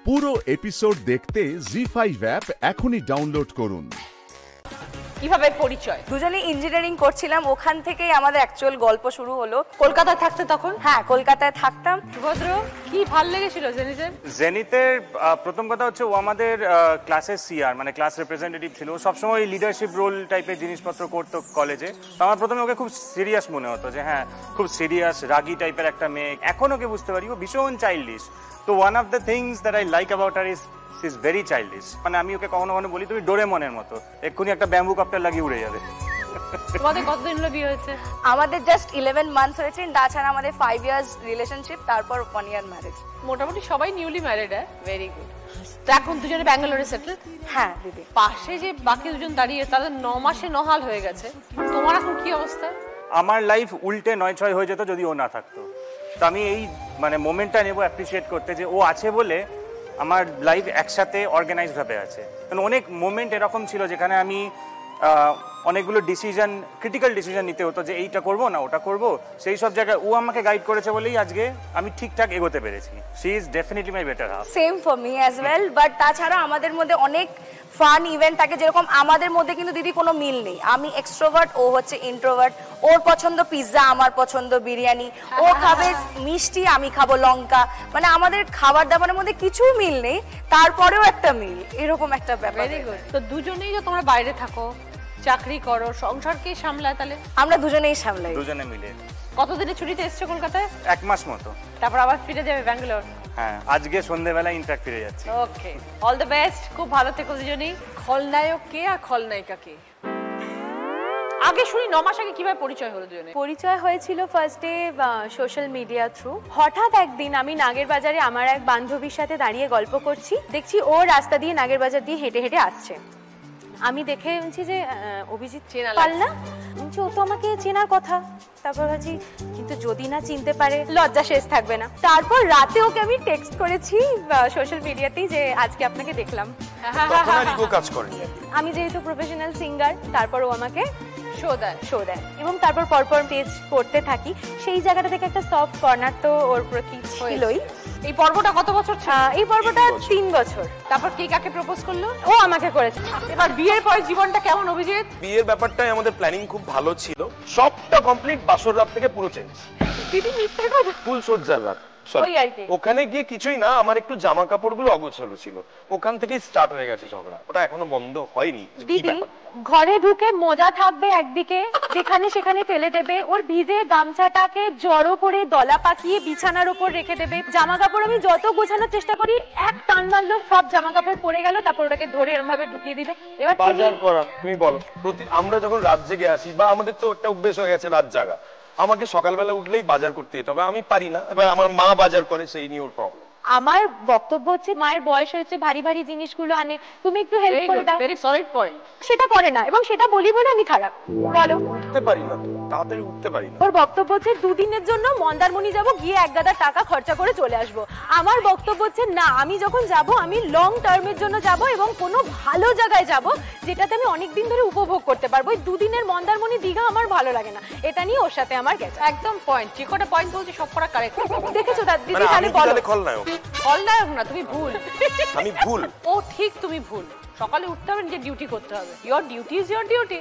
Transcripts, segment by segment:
পুরো এপিসোড দেখতে জি5 অ্যাপ এখনই ডাউনলোড করুন। কিভাবে পরিচয়? দুজনেই ইঞ্জিনিয়ারিং করছিলাম, ওখান থেকেই আমাদের অ্যাকচুয়াল গল্প শুরু হলো। কলকাতায় থাকতে তখন? হ্যাঁ, কলকাতায় থাকতাম। সুভদ্র, কি ভাল লেগেছিল জেনিতের? জেনিতের প্রথম কথা হচ্ছে ও আমাদের ক্লাসের সিআর মানে ক্লাস রিপ্রেজেন্টেটিভ ছিল। সবসময় লিডারশিপ রোল টাইপের জিনিসপত্র করতো কলেজে। তো আমার প্রথমে ওকে খুব সিরিয়াস মনে হতো যে হ্যাঁ খুব সিরিয়াস রাগী টাইপের একটা মেয়ে। এখন ওকে বুঝতে পারি ও ভীষণ চাইল্ডিশ। তো one of the things that I like about her is is very childish. মানে আমি ওকে কখনো কখনো বলি তুমি ডোরেমনের মতো, এক্ষুনি একটা ব্যাম্বু কপ্টার লাগিয়ে উড়ে যাবে। তোমাদের কতদিন হলো বিয়ে হয়েছে? আমাদের জাস্ট 11 মান্থস হয়েছে। তাছাড়া আমাদের 5 ইয়ার্স রিলেশনশিপ, তারপর 1 ইয়ার ম্যারেজ। মোটামুটি সবাই নিউলি ম্যারিড। Very good. তো এখন দুজনে ব্যাঙ্গালোরে সেটেল? হ্যাঁ দিদি। পাশে যে বাকি দুজন দাঁড়িয়ে তাদের 9 মাসে নহাল হয়ে গেছে, তোমার এখন কি অবস্থা? আমার লাইফ উল্টে 9-6 হয়ে যেত যদি ও না থাকতো। তো আমি এই মানে মোমেন্টটা নেবো অ্যাপ্রিসিয়েট করতে যে ও আছে বলে আমার লাইফ একসাথে অর্গানাইজড ভাবে আছে। কারণ অনেক মোমেন্ট এরকম ছিল যেখানে আমি অনেকগুলো ডিসিশন, ক্রিটিক্যাল ডিসিশন নিতে হতো যে এইটা করবো না ওটা করবো। সেই সব জায়গায় ও আমাকে গাইড করেছে বলেই আজকে আমি ঠিকঠাক এগোতে পেরেছি। She is definitely my better half. Same for me as well. But তাছাড়া আমাদের মধ্যে অনেক ফান ইভেন্ট থাকে, যেরকম আমাদের মধ্যে কিন্তু দিদি কোনো মিল নেই। আমি এক্সট্রোভার্ট, ও হচ্ছে ইন্ট্রোভার্ট। ওর পছন্দ পিৎজা, আমার পছন্দ বিরিয়ানি। ও খাবে মিষ্টি, আমি খাবো লঙ্কা। মানে আমাদের খাবার দাবারের মধ্যে কিছু মিল নেই, তারপরেও একটা মিল, এরকম একটা ব্যাপার। Very good. তো দুজনেই যে তোমরা বাইরে থাকো, চাকরি করো, সংসার কে সামলায় তাহলে? আমরা দুজনেই সামলাই, দুজনে মিলে। কতদিনের ছুটিতে এসছো কলকাতায়? 1 মাস মতো। তারপর আবার ফিরে যাবে ব্যাঙ্গালোর? হ্যাঁ, আজকে সন্ধ্যেবেলা ইনফ্যাক্ট ফিরে যাচ্ছি। ওকে, অল দ্য বেস্ট। খুব ভালো থেকো দুজনেই। খলনায়ক কে আর খলনায়িকা কে? আগে শুনি 9 মাস আগে কিভাবে পরিচয় হলো দুজনে? পরিচয় হয়েছিল ফার্স্টে সোশ্যাল মিডিয়া থ্রু। হঠাৎ একদিন আমি নাগের বাজারে আমার এক বান্ধবীর সাথে দাঁড়িয়ে গল্প করছি, দেখছি ও রাস্তা দিয়ে নাগের বাজার দিয়ে হেঁটে হেঁটে আসছে। আমি দেখে বলছি যে অভিজিৎ চেনা পাল্লা, ও তো আমাকে চেনার কথা। তারপর ভাবছি কিন্তু যদি না চিনতে পারে লজ্জা শেষ থাকবে না। তারপর রাতে ওকে আমি টেক্সট করেছি সোশ্যাল মিডিয়াতেই যে আজকে আপনাকে দেখলাম। আমি যেহেতু প্রফেশনাল সিঙ্গার, তারপর ও আমাকে শো দেয় এবং তারপর পরপর পেজ করতে থাকি। সেই জায়গাটা থেকে একটা সফট কর্নার তো ওর প্রতি ছিলই। এই পর্বটা কত বছর ছিল? এই পর্বটা 3 বছর। তারপর কে কাকে প্রপোজ করলো? ও আমাকে করেছে। এবার বিয়ের পরে জীবনটা কেমন অভিজিৎ? বিয়ের ব্যাপারটাই আমাদের প্ল্যানিং খুব ভালো ছিল, সবটা কমপ্লিট। বাসর রাত থেকে পুরো চেঞ্জ, দিদি মিথ্যে কথা। ফুল সজ্জার রাত। ওখানে গিয়ে কিছুই না, আমার একটু জামা কাপড়গুলো অগোছালো ছিল, ওখান থেকেই স্টার্ট হয়ে গেছে ঝগড়া। ওটা এখনো বন্ধ হয়নি। দিদি ঘরে ঢুকে মজা থাকবে একদিকে, যেখানে সেখানে ফেলে দেবে। ওর ভিজে গামছাটাকে জড়ো করে দলা পাকিয়ে বিছানার উপর রেখে দেবে। জামা কাপড় আমি যত গোছানোর চেষ্টা করি, এক টান মারলো সব জামা কাপড় পরে গেল। তারপর ওটাকে ধরে এরকম ভাবে ঢুকিয়ে দিবে। এবার বাজার করা তুমি বলো, আমরা যখন রাত জেগে আসি বা আমাদের তো একটা অভ্যেস হয়ে গেছে রাত জাগা, আমাকে সকালবেলা উঠলেই বাজার করতে যেতে হবে। আমি পারি না, এবার আমার মা বাজার করে, সেই নিয়ে ওর প্রবলেম। আমার বক্তব্য হচ্ছে মায়ের বয়স হয়েছে, ভারী ভারী জিনিসগুলো আনে, তুমি একটু হেল্প করে দাও। Very solid point. সেটা করে না এবং সেটা বলি বলে আমি খারাপ। বলো, উঠতে পারি না, তাড়াতাড়ি উঠতে পারি না। ওর বক্তব্য হচ্ছে 2 দিনের জন্য মন্দারমণি যাব, গিয়ে 1 গাদা টাকা খরচা করে চলে আসবো। আমার বক্তব্য হচ্ছে না, আমি যখন যাব আমি লং টার্মের জন্য যাব এবং কোনো ভালো জায়গায় যাব যেটাতে আমি অনেকদিন ধরে উপভোগ করতে পারবো। ওই 2 দিনের মন্দারমণি দীঘা আমার ভালো লাগে না। এটা নিয়ে ওর সাথে আমার গেছে। একদম পয়েন্ট, যে কটা পয়েন্ট বলছি সব কটা কারেক্ট। দেখেছো দিদি? তাহলে বলো। খলনায়ক খলনায়ক না, তুমি ভুল। আমি ভুল? ও ঠিক, তুমি ভুল। সকালে উঠতে হবে, নিজের ডিউটি করতে হবে। Your duty is your duty.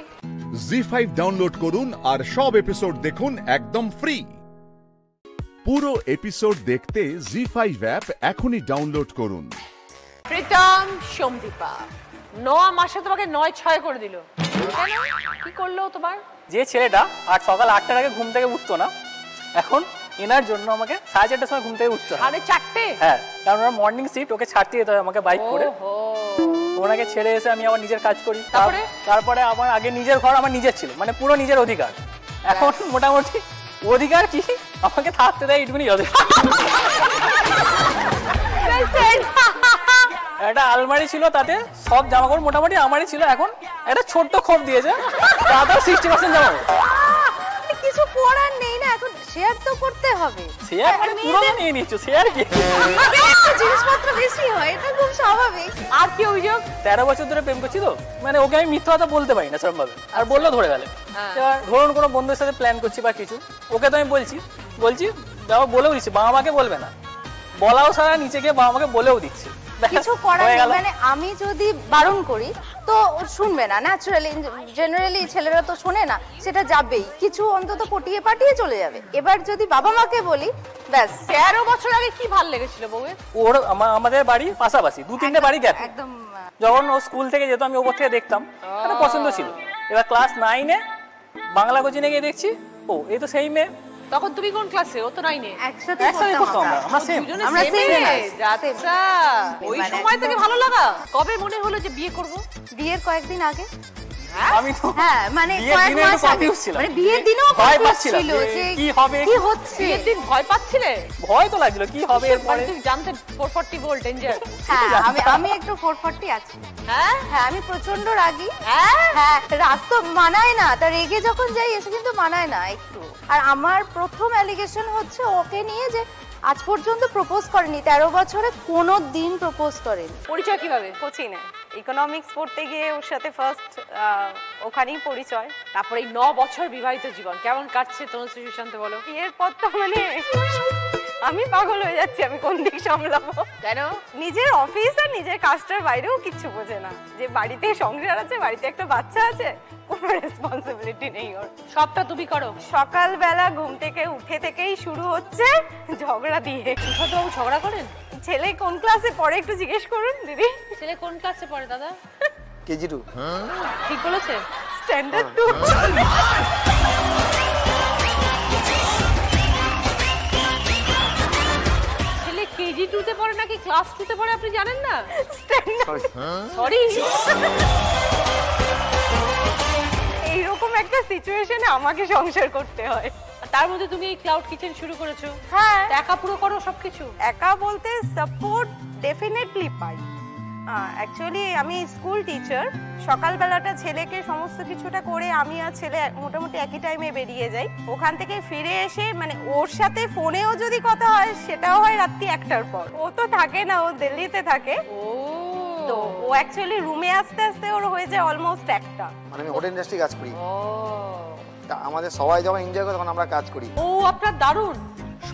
ZEE5 download করুন আর সব এপিসোড দেখুন একদম ফ্রি। পুরো এপিসোড দেখতে জি5 অ্যাপ এখনই ডাউনলোড করুন। প্রীতম সোমদীপা 9 মাসে তোমাকে 9-6 করে দিল। কি করলো তোমার? যে ছেলেটা আর সকাল 8টার আগে ঘুম থেকে উঠতো না, এখন এনার জন্য আমাকে 4:30টার সময় ঘুম থেকে উঠতে হয়। 4:30? হ্যাঁ, কারণ ওরা মর্নিং শিফট, ওকে ছাড়তে যেতে হয় আমাকে বাইক করে। ওনাকে ছেড়ে এসে আমি আমার নিজের কাজ করি। তারপরে আমার আগে নিজের ঘর আমার নিজের ছিল, মানে পুরো নিজের অধিকার। এখন মোটামুটি অধিকার কি, আমাকে থাকতে দেয় এইটুকুনি যথেষ্ট। একটা আলমারি ছিল, তাতে সব জামা কাপড় মোটামুটি আমারই ছিল। এখন একটা ছোট্ট খোপ দিয়েছে, তাতেও 60% জামা কাপড়। কিছু করার নেই না, এখন শেয়ার তো করতে হবে। শেয়ার মানে পুরো নিয়ে নিচ্ছ, শেয়ার কি? জিনিসপত্র বেশি হয়, এটা খুব স্বাভাবিক। আর কি অভিযোগ? 13 বছর ধরে প্রেম করছি তো, মানে ওকে আমি মিথ্যা কথা বলতে পারি না সেরকম ভাবে, আর বললেও ধরে গেলে। এবার ধরুন কোনো বন্ধুর সাথে প্ল্যান করছি বা কিছু, ওকে তো আমি বলছি, বলেও দিচ্ছি, বাবা মাকে বলবে না, বলাও সারা নিচে গিয়ে বাবা মাকে বলেও দিচ্ছি। কিছু করার নেই, মানে আমি যদি বারণ করি তো শুনবে না, ন্যাচারালি জেনারেলি ছেলেরা তো শোনে না, সেটা যাবেই, কিছু অন্তত পটিয়ে পাঠিয়ে চলে যাবে। এবার যদি বাবা মাকে বলি, ব্যাস। 13 বছর আগে কি ভালো লেগেছিল বউয়ের? ওর আমাদের বাড়ি পাশাপাশি, 2-3টে বাড়ি গেছে। একদম যখন ও স্কুল থেকে যেত আমি ওপর থেকে দেখতাম, একটা পছন্দ ছিল। এবার ক্লাস 9-এ বাংলা কোচিংয়ে গিয়ে দেখছি ও এই তো সেই মেয়ে। তখন তুমি কোন ক্লাসে? ও তো 9-এ। একসাথে পড়তাম আমরা, সেম। আমরা সেম। আচ্ছা, ওই সময় থেকে ভালো লাগা। কবে মনে হলো যে বিয়ে করব? বিয়ের কয়েকদিন আগে। আমি তো হ্যাঁ, মানে কয়েক মাস আগে, মানে বিয়ের দিনও ভয় কনফিউজ পাচ্ছিলাম ছিল যে কি হবে, কি হচ্ছে। বিয়ের দিন ভয় পাচ্ছিলে? ভয় তো লাগছিল কি হবে এরপরে। তুমি জানতে 440 ভোল্ট ডেঞ্জার? হ্যাঁ, আমি একটু 440 আছি। হ্যাঁ হ্যাঁ, আমি প্রচন্ড রাগী। হ্যাঁ, রাগ তো মানায় না, তা রেগে যখন যাই এসে কিন্তু মানায় না একটু। আর আমার প্রথম অ্যালিগেশন হচ্ছে ওকে নিয়ে যে আজ পর্যন্ত প্রপোজ করেনি, 13 বছরে কোনো দিন প্রপোজ করেনি। পরিচয় কিভাবে? কোচিনে ইকোনমিক্স পড়তে গিয়ে ওর সাথে ফার্স্ট ওখানেই পরিচয়। তারপরে এই 9 বছর বিবাহিত জীবন কেমন কাটছে তনুশ্রী সুশান্ত বলো? বিয়ের পর তো মানে আমি পাগল হয়ে যাচ্ছি, আমি কোন দিক সামলাবো। কেন? নিজের অফিস আর নিজের কাজটার বাইরেও কিচ্ছু বোঝে না, যে বাড়িতে সংসার আছে, বাড়িতে একটা বাচ্চা আছে, কোনো রেসপন্সিবিলিটি নেই ওর। সবটা তুমি করো? সকালবেলা ঘুম থেকে উঠে থেকেই শুরু হচ্ছে ঝগড়া দিয়ে। সুশান্তবাবু ঝগড়া করেন? ছেলে কোন ক্লাসে পড়ে একটু জিজ্ঞেস করুন দিদি। ছেলে কোন ক্লাসে পড়ে দাদা? কেজি 2। ঠিক বলেছে? স্ট্যান্ডার্ড 2। ছেলে কেজি 2-তে পড়ে নাকি ক্লাস 2-তে পড়ে আপনি জানেন না? সরি। এইরকম একটা সিচুয়েশনে আমাকে সংসার করতে হয়। তার মধ্যে তুমি এই ক্লাউড কিচেন শুরু করেছো। হ্যাঁ, একা পুরো করো সবকিছু? একা বলতে সাপোর্ট ডেফিনেটলি পাই। অ্যাকচুয়ালি আমি স্কুল টিচার, সকালবেলাটা ছেলেকে সমস্ত কিছুটা করে আমি আর ছেলে মোটামুটি একই টাইমে বেরিয়ে যাই। ওখান থেকে ফিরে এসে মানে ওর সাথে ফোনেও যদি কথা হয় সেটাও হয় রাত্রি 1টার পর। ও তো থাকে না, ও দিল্লিতে থাকে। তো ও অ্যাকচুয়ালি রুমে আসতে আসতে ওর হয়ে যায় অলমোস্ট 1টা। মানে আমি হোটেল ইন্ডাস্ট্রি কাজ করি, তা আমাদের সবাই যখন এনজয় করে তখন আমরা কাজ করি। ও আপনার দারুণ,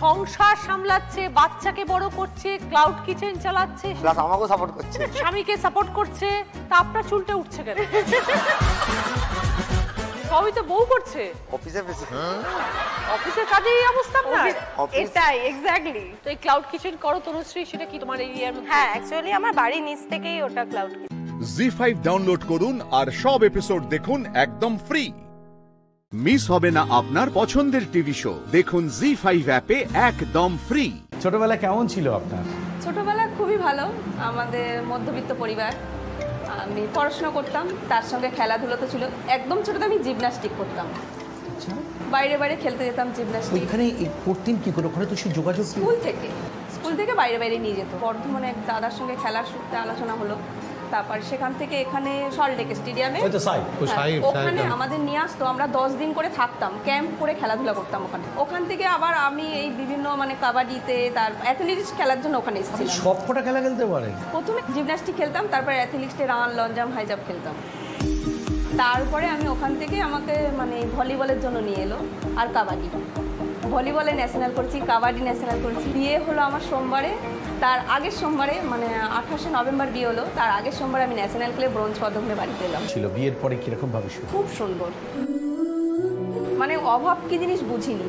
সংসার সামলাচ্ছে, বাচ্চাকে বড় করছে, ক্লাউড কিচেন চালাচ্ছে, প্লাস আমাকেও সাপোর্ট করছে, স্বামীকে সাপোর্ট করছে, তা আপনার চুলটা উঠছে কেন? সবই তো বউ করছে। অফিসে অফিসের কাজে এই অবস্থা আপনার? এটাই এক্স্যাক্টলি। তো এই ক্লাউড কিচেন করো তনুশ্রী, সেটা কি তোমার এরিয়ার মধ্যে? হ্যাঁ, অ্যাকচুয়ালি আমার বাড়ির নিচ থেকেই ওটা ক্লাউড কিচেন। জি5 ডাউনলোড করুন আর সব এপিসোড দেখুন একদম ফ্রি। মিস হবে না আপনার পছন্দের টিভি শো, দেখুন জি5 অ্যাপে একদম ফ্রি। ছোটবেলা কেমন ছিল আপনার? ছোটবেলা খুবই ভালো, আমাদের মধ্যবিত্ত পরিবার। আমি পড়াশোনা করতাম, তার সঙ্গে খেলাধুলো তো ছিল। একদম ছোটতে আমি জিমন্যাস্টিক করতাম, বাইরে বাইরে খেলতে যেতাম জিমন্যাস্টিক। ওইখানে করতেন কি করে? ওখানে তো সে যোগাযোগ স্কুল থেকে বাইরে বাইরে নিয়ে যেত। বর্ধমানে এক দাদার সঙ্গে খেলার সূত্রে আলোচনা হলো, তারপর সেখান থেকে এখানে সল্টলেক স্টেডিয়ামে ওখানে আমাদের নিয়ে আসতো। আমরা 10 দিন করে থাকতাম, ক্যাম্প করে খেলাধুলা করতাম ওখানে। ওখান থেকে আবার আমি এই বিভিন্ন মানে কাবাডিতে, তার অ্যাথলেটিক্স খেলার জন্য ওখানে এসেছিলাম। সবকটা খেলা খেলতে পারেন? প্রথমে জিমন্যাস্টিক খেলতাম, তারপর অ্যাথলেটিক্সে run, long jump, high jump খেলতাম। তারপরে আমি ওখান থেকে আমাকে মানে ভলিবলের জন্য নিয়ে এলো, আর কাবাডি। ভলিবলে ন্যাশনাল করছি, কাবাডি ন্যাশনাল করছি। বিয়ে হলো আমার সোমবারে, তার আগের সোমবারে মানে 28শে নভেম্বর বিয়ে হলো, তার আগের সোমবারে আমি ন্যাশনাল খেলে ব্রোঞ্জ পদক নিয়ে বাড়িতে এলাম। ছিল বিয়ের পরে কিরকম ভাবে? খুব সুন্দর, মানে অভাব কি জিনিস বুঝিনি।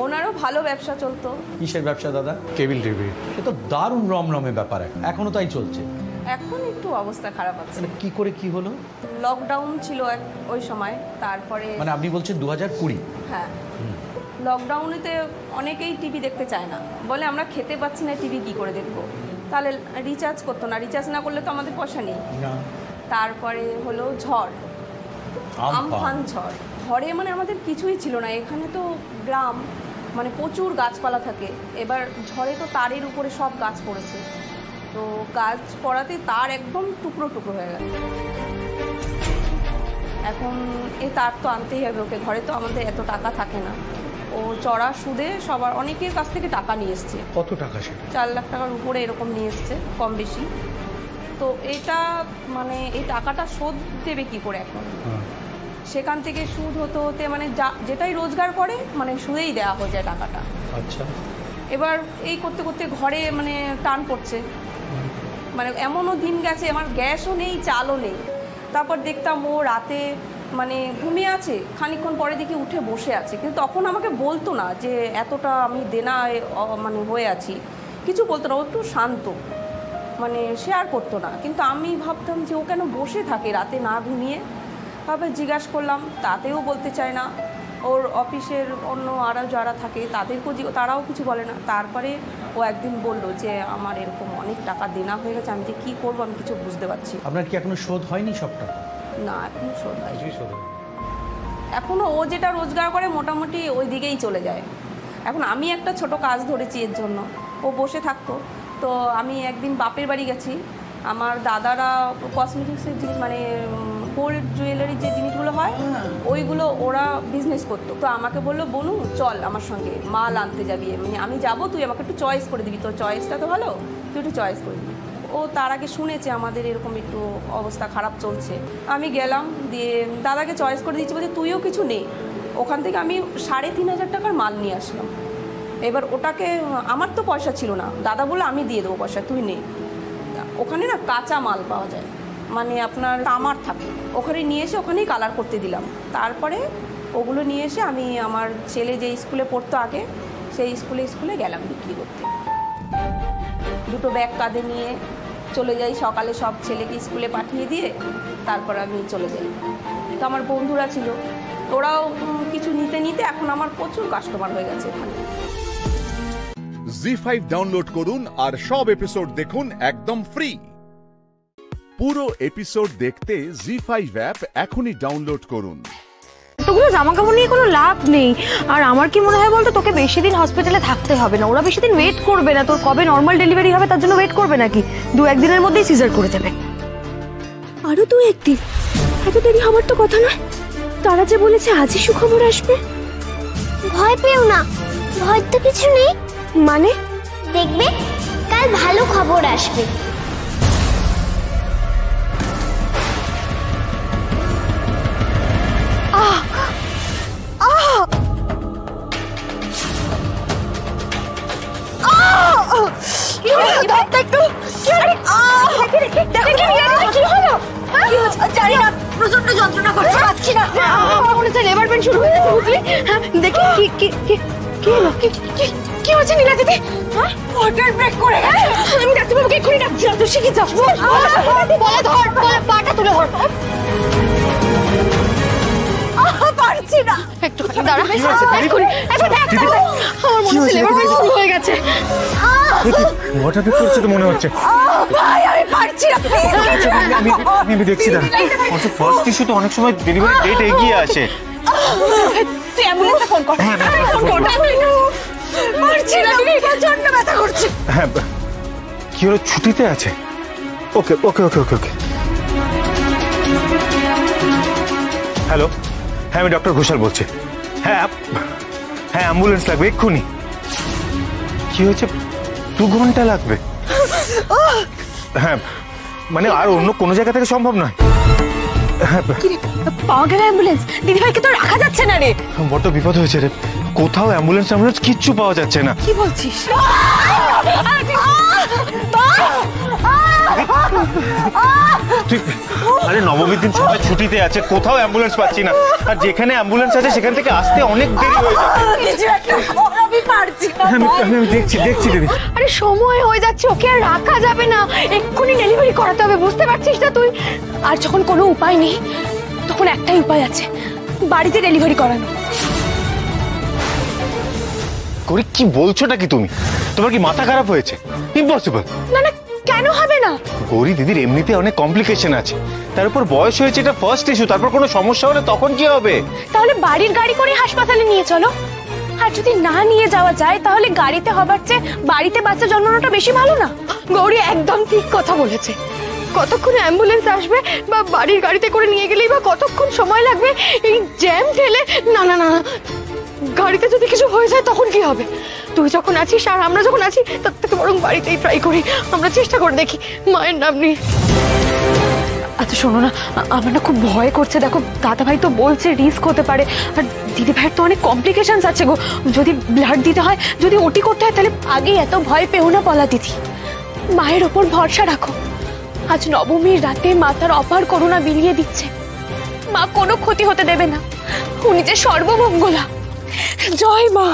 ওনারও ভালো ব্যবসা চলতো। কিসের ব্যবসা দাদা? Cable TV. সে তো দারুণ রমরমে ব্যাপার, এখনো তাই চলছে? এখন একটু অবস্থা খারাপ আছে। কি করে কি হলো? লকডাউন ছিল ওই সময়, তারপরে মানে আপনি বলছেন 2020? হ্যাঁ, লকডাউনেতে অনেকেই টিভি দেখতে চায় না, বলে আমরা খেতে পাচ্ছি না, টিভি কি করে দেখবো। তাহলে রিচার্জ করতো না, রিচার্জ না করলে তো আমাদের পয়সা নেই। তারপরে হলো ঝড়, আমফান ঝড়। ঝড়ে মানে আমাদের কিছুই ছিল না, এখানে তো গ্রাম, মানে প্রচুর গাছপালা থাকে। এবার ঝড়ে তো তারের উপরে সব গাছ পড়েছে, তো গাছ পড়াতে তার একদম টুকরো টুকরো হয়ে গেল। এখন এই তার তো আনতেই হবে ওকে, ঘরে তো আমাদের এত টাকা থাকে না। ও চড়া সুদে সবার অনেকের কাছ থেকে টাকা নিয়ে এসছে। কত টাকা? সেটা 4 লাখ টাকার উপরে এরকম নিয়ে এসছে, কম বেশি। তো এটা মানে এই টাকাটা শোধ দেবে কি করে এখন? সেখান থেকে সুদ হতে হতে মানে যেটাই রোজগার করে মানে সুদেই দেওয়া হয়ে যায় টাকাটা। আচ্ছা। এবার এই করতে করতে ঘরে মানে টান পড়ছে, মানে এমনও দিন গেছে আমার গ্যাসও নেই, চালও নেই। তারপর দেখতাম ও রাতে মানে ঘুমিয়ে আছে, খানিকক্ষণ পরে দেখি উঠে বসে আছে, কিন্তু তখন আমাকে বলতো না যে এতটা আমি দেনায় মানে হয়ে আছি, কিছু বলতো না। ও একটু শান্ত, মানে শেয়ার করতো না। কিন্তু আমি ভাবতাম যে ও কেন বসে থাকে রাতে না ঘুমিয়ে। তারপরে জিজ্ঞাসা করলাম, তাতেও বলতে চায় না। ওর অফিসের অন্য আরও যারা থাকে তারাও কিছু বলে না। তারপরে ও একদিন বলল যে আমার এরকম অনেক টাকা দেনা হয়ে গেছে, আমি যে কী করবো আমি কিছু বুঝতে পারছি। আপনার কি এখনো শোধ হয়নি সব টাকা? না, এখনো শোধ হয়নি। এখনও ও যেটা রোজগার করে মোটামুটি ওই দিকেই চলে যায়। এখন আমি একটা ছোট কাজ ধরেছি এর জন্য। ও বসে থাকতো, তো আমি একদিন বাপের বাড়ি গেছি। আমার দাদারা কসমেটিক্সের জিনিস মানে গোল্ড জুয়েলারির যে জিনিসগুলো হয় ওইগুলো ওরা বিজনেস করতো। তো আমাকে বললো, বনু চল আমার সঙ্গে মাল আনতে যাবি, মানে আমি যাবো, তুই আমাকে একটু চয়েস করে দিবি, তোর চয়েসটা তো ভালো, তুই একটু চয়েস করে দিবি। ও তার আগে শুনেছে আমাদের এরকম একটু অবস্থা খারাপ চলছে। আমি গেলাম, দিয়ে দাদাকে চয়েস করে দিচ্ছি, বলছে তুইও কিছু নে। ওখান থেকে আমি 3,500 টাকার মাল নিয়ে আসলাম। এবার ওটাকে আমার তো পয়সা ছিল না, দাদা বললো আমি দিয়ে দেবো পয়সা, তুই নে। ওখানে না কাঁচা মাল পাওয়া যায়, মানে আপনার তামার থাকে, ওখানে নিয়ে এসে ওখানেই কালার করতে দিলাম। তারপরে ওগুলো নিয়ে এসে আমি আমার ছেলে যে স্কুলে পড়তো আগে সেই স্কুলে গেলাম বিক্রি করতে। 2টো ব্যাগ কাঁধে নিয়ে চলে যাই, সকালে সব ছেলেকে স্কুলে পাঠিয়ে দিয়ে তারপর আমি চলে যাই। তো আমার বন্ধুরা ছিল, ওরাও কিছু নিতে এখন আমার প্রচুর কাস্টমার হয়ে গেছে এখানে। জি5 ডাউনলোড করুন আর সব এপিসোড দেখুন একদম ফ্রি। পুরো এপিসোড দেখতে জি5 অ্যাপ এখনই ডাউনলোড করুন। তোগুলো জামা কাপড় নিয়ে কোনো লাভ নেই। আর আমার কি মনে হয় বলতো, তোকে বেশি দিন হসপিটালে থাকতে হবে না। ওরা বেশি দিন ওয়েট করবে না। তোর কবে নর্মাল ডেলিভারি হবে তার জন্য ওয়েট করবে নাকি? 2-1 দিনের মধ্যেই সিজার করে দেবে। আরো 2-1 দিন? এত দেরি হবার তো কথা না। তারা যে বলেছে আজই সুখবর আসবে। ভয় পেও না, ভয় তো কিছু নেই। মানে দেখবে কাল ভালো খবর আসবে। প্রচন্ড যন্ত্রণা করছে, পাচ্ছি না। আমার মনে হচ্ছে লেবার পেন শুরু হয়ে গেছে, বুঝলি? দেখি কি হচ্ছে নীলা দিদি? ওয়াটার ব্রেক করে গেছে। আমি ডাক্তারবাবুকে এক্ষুনি ডাকছি, তুই শিখে যাস। বলে ধর, পাটা তুলে ধর। পারছি না, একটুখানি দাঁড়া। আমার মনে হচ্ছে লেবার পেন শুরু হয়ে গেছে। ওয়াটার ব্রেক করছে তো মনে হচ্ছে। ভাই আমি পারছি না, আমি দেখছি না। ফার্স্ট ইস্যু তো অনেক সময় ডেলিভারি ডেট এগিয়ে আসে। তুই অ্যাম্বুলেন্সে ফোন কর। পারছি না, প্রচন্ড ব্যথা করছে। হ্যাঁ, কি হলো? ছুটিতে আছে? ওকে ওকে ওকে ওকে ওকে। হ্যালো, হ্যাঁ আমি ডক্টর ঘোষাল বলছি। হ্যাঁ হ্যাঁ, অ্যাম্বুলেন্স লাগবে এক্ষুনি। কি হয়েছে? 2 ঘন্টা লাগবে? হ্যাঁ, মানে আর অন্য কোনো জায়গা থেকে সম্ভব নয়। হ্যাঁ, পাওয়া গেল অ্যাম্বুলেন্স? দিদিভাইকে তো রাখা যাচ্ছে না রে। বড্ড বিপদ হয়েছে রে, কোথাও অ্যাম্বুলেন্স কিচ্ছু পাওয়া যাচ্ছে না। কি বলছিস? আরে নবমীর দিন সবাই ছুটিতে আছে, কোথাও অ্যাম্বুলেন্স পাচ্ছি না। আর যেখানে অ্যাম্বুলেন্স আছে সেখান থেকে আসতে অনেক দেরি হয়ে যাচ্ছে। আমি দেখছি দিদি। আরে সময় হয়ে যাচ্ছে, ওকে আর রাখা যাবে না, এক্ষুনি ডেলিভারি করাতে হবে, বুঝতে পারছিস না তুই? আর যখন কোনো উপায় নেই তখন একটাই উপায় আছে, বাড়িতে ডেলিভারি করানো। গৌরী কি বলছোটা কি তুমি? তোমার কি মাথা খারাপ হয়েছে? ইম্পসিবল। না না, কেন হবে না? গৌরী দিদির এমনিতে অনেক কমপ্লিকেশন আছে, তার উপর বয়স হয়েছে, এটা ফার্স্ট ইস্যু। তারপর কোনো সমস্যা হলে তখন কি হবে? তাহলে বাড়ির গাড়ি করে হাসপাতালে নিয়ে চলো। আর যদি না নিয়ে যাওয়া যায় তাহলে গাড়িতে হবার চেয়ে বাড়িতে বাচ্চা জন্মানোটা বেশি ভালো না? গৌরী একদম ঠিক কথা বলেছে। কতক্ষণ অ্যাম্বুলেন্স আসবে বা বাড়ির গাড়িতে করে নিয়ে গেলেই বা কতক্ষণ সময় লাগবে এই জ্যাম ঠেলে? না না না, গাড়িতে যদি কিছু হয়ে যায় তখন কি হবে? তুই যখন আছিস আর আমরা যখন আছি তার থেকে বরং বাড়িতেই ট্রাই করি, আমরা চেষ্টা করে দেখি, মায়ের নাম নিয়ে। আচ্ছা শোনো না, আমার না খুব ভয় করছে। দেখো দাদা ভাই তো বলছে রিস্ক হতে পারে, আর দিদি ভাইয়ের তো অনেক কমপ্লিকেশনস আছে গো। যদি ব্লাড দিতে হয়, যদি ওটি করতে হয়, তাহলে আগে এত ভয় পেও না পলা দিদি। মায়ের ওপর ভরসা রাখো। আজ নবমীর রাতে মা তার অপার করুণা বিলিয়ে দিচ্ছে। মা কোনো ক্ষতি হতে দেবে না, উনি যে সর্বমঙ্গলা। জয় মা।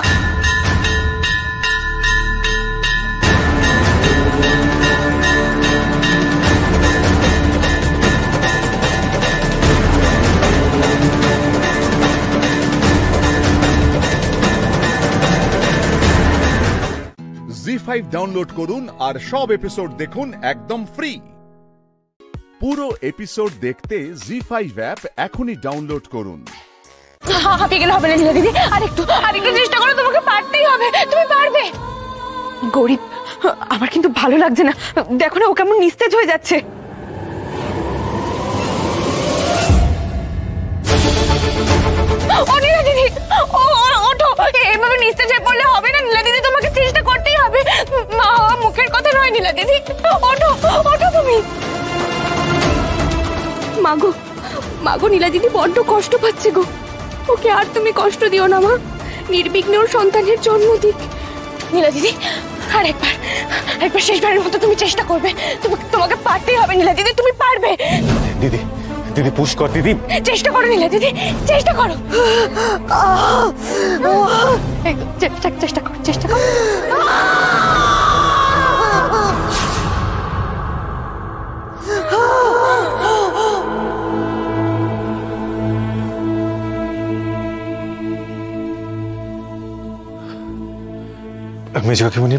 জি5 ডাউনলোড করুন আর সব এপিসোড দেখুন একদম ফ্রি। পুরো এপিসোড দেখতে জি5 অ্যাপ এখনই ডাউনলোড করুন। হাঁপিয়ে গেলে হবে না নীলা দিদি, আরেকটু চেষ্টা করো, তোমাকে পারতেই হবে, তুমি পারবে। গরিব, আমার কিন্তু ভালো লাগছে না, দেখো না ও কেমন নিস্তেজ হয়ে যাচ্ছে। ও নীলা দিদি, ও ওঠো, এভাবে নিস্তেজ হয়ে পড়লে হবে না নীলা দিদি, তোমাকে চেষ্টা করতেই হবে। মা মুখের কথা নয় নীলা দিদি, ওঠো ওঠো তুমি। মাগো মাগো, নীলা দিদি বড্ড কষ্ট পাচ্ছে গো, ওকে আর তুমি কষ্ট দিও না মা, নির্বিঘ্নে ওর সন্তানের জন্ম দিক। নীলা দিদি আর একবার শেষবারের মতো তুমি চেষ্টা করবে, তোমাকে পারতেই হবে নীলা দিদি, তুমি পারবে। দিদি দিদি পুশ কর দিদি, চেষ্টা করো নীলা দিদি, চেষ্টা করো, চেষ্টা করো। মেজো কাকিমণি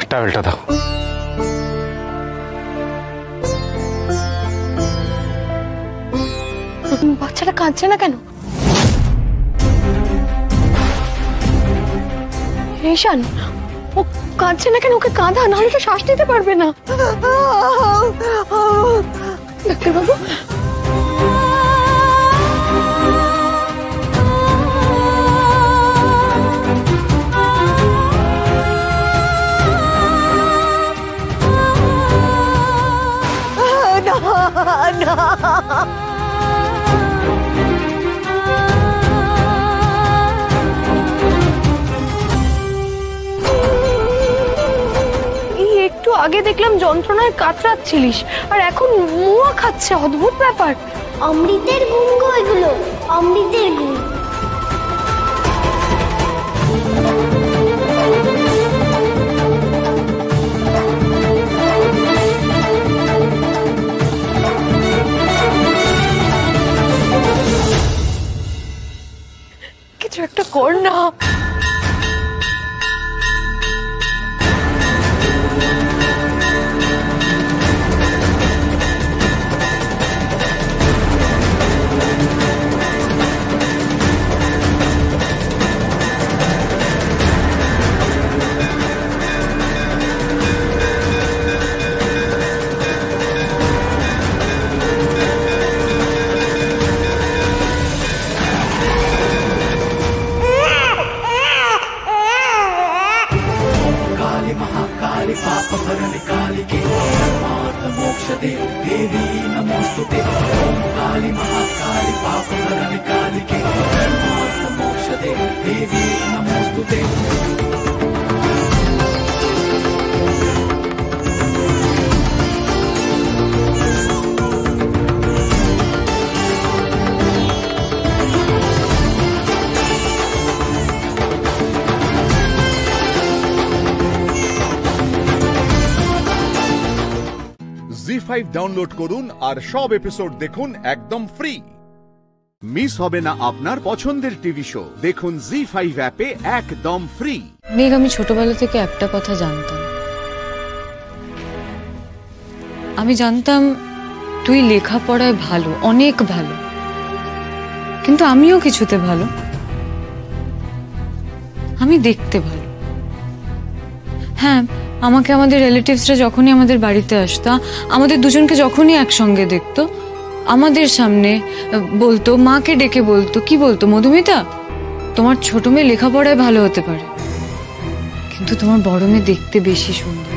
টাওয়েলটা দাও। বাচ্চাটা কাঁদছে না কেন? ঈশান, ও কাঁদছে না কেন? ওকে কাঁদা, নাহলে তো শ্বাস নিতে পারবে না। ডাক্তারবাবু, একটু আগে দেখলাম যন্ত্রণায় কাতরাচ্ছিলিস, আর এখন মুয়া খাচ্ছে, অদ্ভুত ব্যাপার। অমৃতের গুণ গো এগুলো, অমৃতের গুণ। কিছু একটা কর না। জি5 ডাউনলোড করুন আর সব এপিসোড দেখুন একদম ফ্রি। মিস হবে না আপনার পছন্দের টিভি শো, দেখুন জি5 অ্যাপে একদম ফ্রি। মেঘ, আমি ছোটবেলা থেকে একটা কথা জানতাম, আমি জানতাম তুই লেখাপড়ায় ভালো, অনেক ভালো, কিন্তু আমিও কিছুতে ভালো, আমি দেখতে ভালো। হ্যাঁ, আমাকে আমাদের রিলেটিভসরা যখনই আমাদের বাড়িতে আসতো, আমাদের দুজনকে যখনই একসঙ্গে দেখতো, আমাদের সামনে বলতো, মাকে ডেকে বলতো, কি বলতো, মধুমিতা তোমার ছোট মেয়ে লেখাপড়ায় ভালো হতে পারে, কিন্তু তোমার বড় মেয়ে দেখতে বেশি সুন্দর।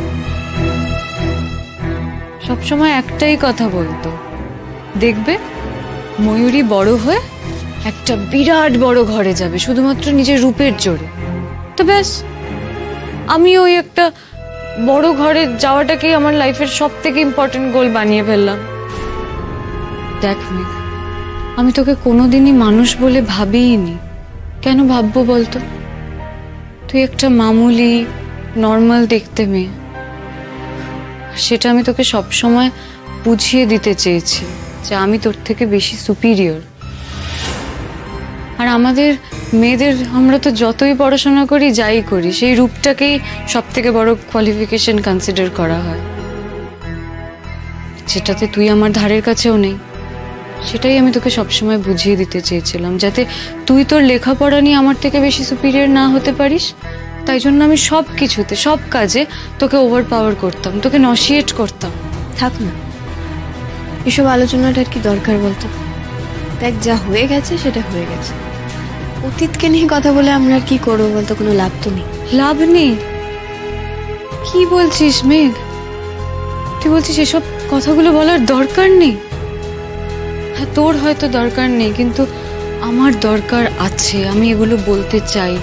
সবসময় একটাই কথা বলতো, দেখবে ময়ূরী বড় হয়ে একটা বিরাট বড় ঘরে যাবে শুধুমাত্র নিজের রূপের জোরে। তো ব্যাস, আমি ওই একটা বড় ঘরে যাওয়াটাকেই আমার লাইফের সব থেকে ইম্পর্টেন্ট গোল বানিয়ে ফেললাম। দেখ মেঘ, আমি তোকে কোনোদিনই মানুষ বলে ভাবিইনি। কেন ভাববো বলতো? তুই একটা মামুলি নর্মাল দেখতে মেয়ে, সেটা আমি তোকে সবসময় বুঝিয়ে দিতে চেয়েছি যে আমি তোর থেকে বেশি সুপিরিয়র। আর আমাদের মেয়েদের আমরা তো যতই পড়াশোনা করি যাই করি, সেই রূপটাকেই সব থেকে বড় কোয়ালিফিকেশন কনসিডার করা হয়, যেটাতে তুই আমার ধারের কাছেও নেই। সেটাই আমি তোকে সবসময় বুঝিয়ে দিতে চেয়েছিলাম, যাতে তুই তোর লেখাপড়া নিয়ে আমার থেকে বেশি সুপিরিয়র না হতে পারিস। তাই জন্য আমি সব কিছুতে, সব কাজে তোকে ওভার পাওয়ার করতাম, তোকে নসিয়েট করতাম। থাক না, এসব আলোচনাটা আর কি দরকার বলতো? দেখ, যা হয়ে গেছে সেটা হয়ে গেছে। অতীতকে নিয়ে কথা বলে আমরা আর কি করবো বলতো? কোনো লাভ তো নেই। লাভ নেই? কি বলছিস মেঘ? তুই বলছিস এসব কথাগুলো বলার দরকার নেই? হ্যাঁ, তোর হয়তো দরকার নেই, কিন্তু আমার দরকার আছে। আমি এগুলো বলতে চাই।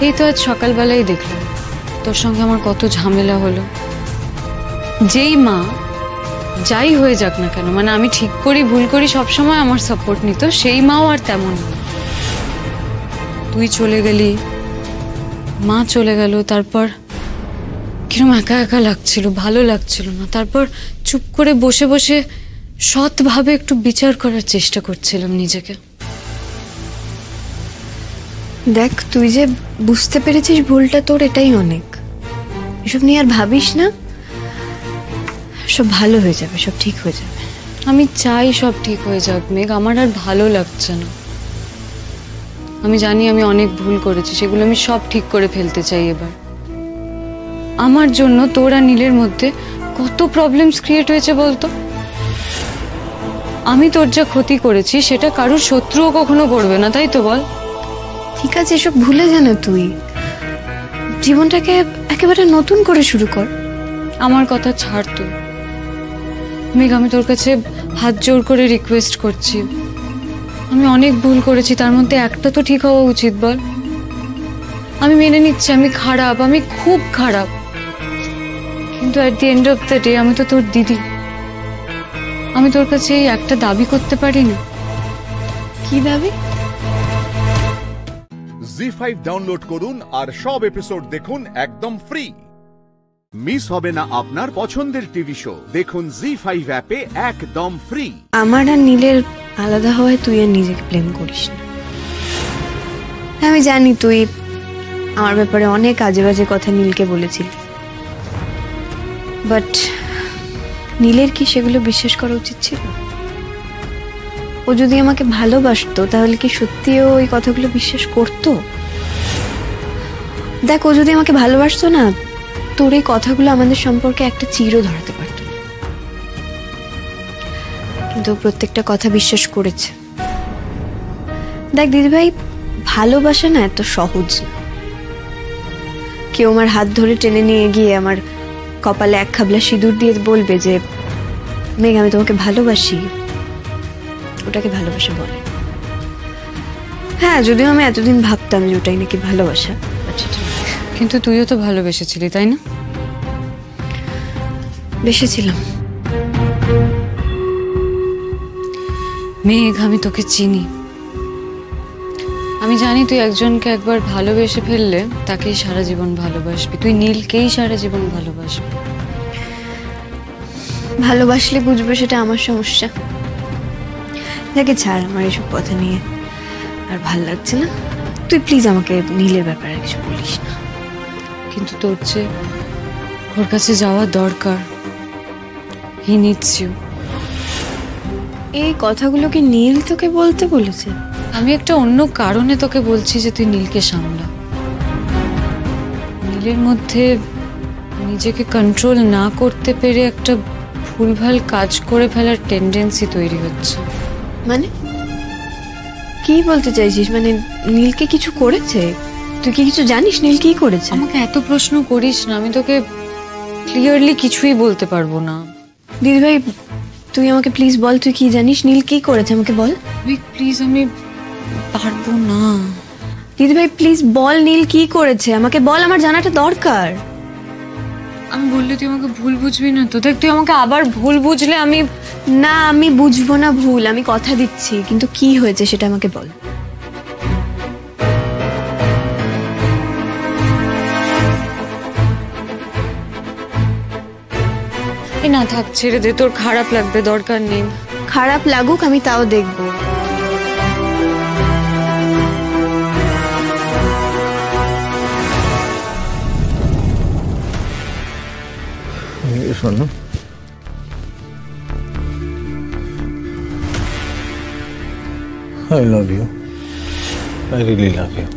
এই তো আজ সকালবেলায় দেখলাম তোর সঙ্গে আমার কত ঝামেলা হলো। যেই মা যাই হয়ে যাক না কেন, মানে আমি ঠিক করি ভুল করি সবসময় আমার সাপোর্ট নিত, সেই মাও আর তেমন। তুই চলে গেলি, মা চলে গেল, তারপর কিরম একা একা লাগছিল, ভালো লাগছিল না। তারপর চুপ করে বসে বসে সৎভাবে একটু বিচার করার চেষ্টা করছিলাম নিজেকে। দেখ, তুই যে বুঝতে পেরেছিস ভুলটা তোর, এটাই অনেক। এসব নিয়ে আর ভাবিস না, সব ভালো হয়ে যাবে, সব ঠিক হয়ে যাবে। আমি চাই সব ঠিক হয়ে যাক মেঘ, আমার আর ভালো লাগছে না। আমি জানি আমি অনেক ভুল করেছি, সেগুলো আমি সব ঠিক করে ফেলতে চাই এবার। আমার জন্য তোর আর নীলের মধ্যে কত প্রবলেমস ক্রিয়েট হয়েছে বলতো? আমি তোর যা ক্ষতি করেছি সেটা কারোর শত্রুও কখনো করবে না, তাই তো বল? ঠিক আছে, এসব ভুলে যা না, তুই জীবনটাকে একেবারে নতুন করে শুরু কর। আমার কথা ছাড় তুই মেঘ, আমি তোর কাছে হাত জোর করে রিকোয়েস্ট করছি। আমি অনেক ভুল করেছি, তার মধ্যে একটা তো ঠিক হওয়া উচিত, বল? আমি মেনে নিচ্ছি আমি খারাপ, আমি খুব খারাপ, কিন্তু at the end of the day আমি তো তোর দিদি। আমি তোর কাছে এই একটা দাবি করতে পারি না। কি দাবি? জি5 ডাউনলোড করুন আর সব এপিসোড দেখুন একদম ফ্রি। মিস হবে না আপনার পছন্দের টিভি শো, দেখুন জি5 অ্যাপে একদম ফ্রি। আমার আর নীলের আলাদা হওয়ায় তুই আর নিজেকে ব্লেম করিস না। আমি জানি তুই আমার ব্যাপারে অনেক আজে বাজে কথা নীলকে বলেছিলি, বাট নীলের কি সেগুলো বিশ্বাস করা উচিত ছিল? ও যদি আমাকে ভালোবাসতো তাহলে কি সত্যিও ওই কথাগুলো বিশ্বাস করতো? দেখ, ও যদি আমাকে ভালোবাসতো না, তোর এই কথাগুলো আমাদের সম্পর্কে একটা চিরও ধরাতে পারত না। কিন্তু প্রত্যেকটা কথা বিশ্বাস করেছে। দেখ দিদিভাই, ভালোবাসা না এত সহজ না। কেউ আমার হাত ধরে টেনে নিয়ে গিয়ে আমার কপালে এক খাবলা সিঁদুর দিয়ে বলবে যে মেঘ আমি তোমাকে ভালোবাসি, ওটাকে ভালোবাসা বলে। হ্যাঁ, যদিও আমি এতদিন ভাবতাম যে ওটাই নাকি ভালোবাসা, কিন্তু তুইও তো ভালোবেসেছিলি, তাই না? বেসেছিলাম। মেঘ, আমি তোকে চিনি, আমি জানি তুই একজনকে একবার ভালোবেসে ফেললে তাকেই সারা জীবন ভালোবাসবি। তুই নীলকেই সারা জীবন ভালোবাসবি। ভালোবাসলে বুঝবে সেটা আমার সমস্যা। দেখে ছাড় আমার এসব কথা নিয়ে, আর ভাল লাগছে না। তুই প্লিজ আমাকে নীলের ব্যাপারে কিছু বলিস না। কিন্তু তোর যে ওর কাছে যাওয়া দরকার, হি নিডস ইউ। এই কথাগুলো কি নীল তোকে বলতে বলেছে? আমি একটা অন্য কারণে তোকে বলছি যে তুই নীলকে সামলা। নীলের মধ্যে নিজেকে কন্ট্রোল না করতে পেরে একটা ভুলভাল কাজ করে ফেলার টেন্ডেন্সি তৈরি হচ্ছে। মানে কি বলতে চাইছিস? মানে নীলকে কিছু করেছে? তুই কি কিছু জানিস নীল কি করেছে? আমাকে এত প্রশ্ন করিস না, আমি তোকে ক্লিয়ারলি কিছুই বলতে পারবো না। দিদিভাই তুই আমাকে প্লিজ বল, তুই কি জানিস নীল কি করেছে? আমাকে বল প্লিজ। আমি পারবো না। দিদিভাই প্লিজ বল, নীল কি করেছে আমাকে বল, আমার জানাটা দরকার। আমি বললে তুই আমাকে ভুল বুঝবি না তো? দেখ তুই আমাকে আবার ভুল বুঝলে আমি না, আমি বুঝবো না ভুল, আমি কথা দিচ্ছি। কিন্তু কি হয়েছে সেটা আমাকে বল। না থাক, ছেড়ে দে, তোর খারাপ লাগবে, দরকার নেই। খারাপ লাগুক, আমি তাও দেখবো। শোনো, I love you. I really love you.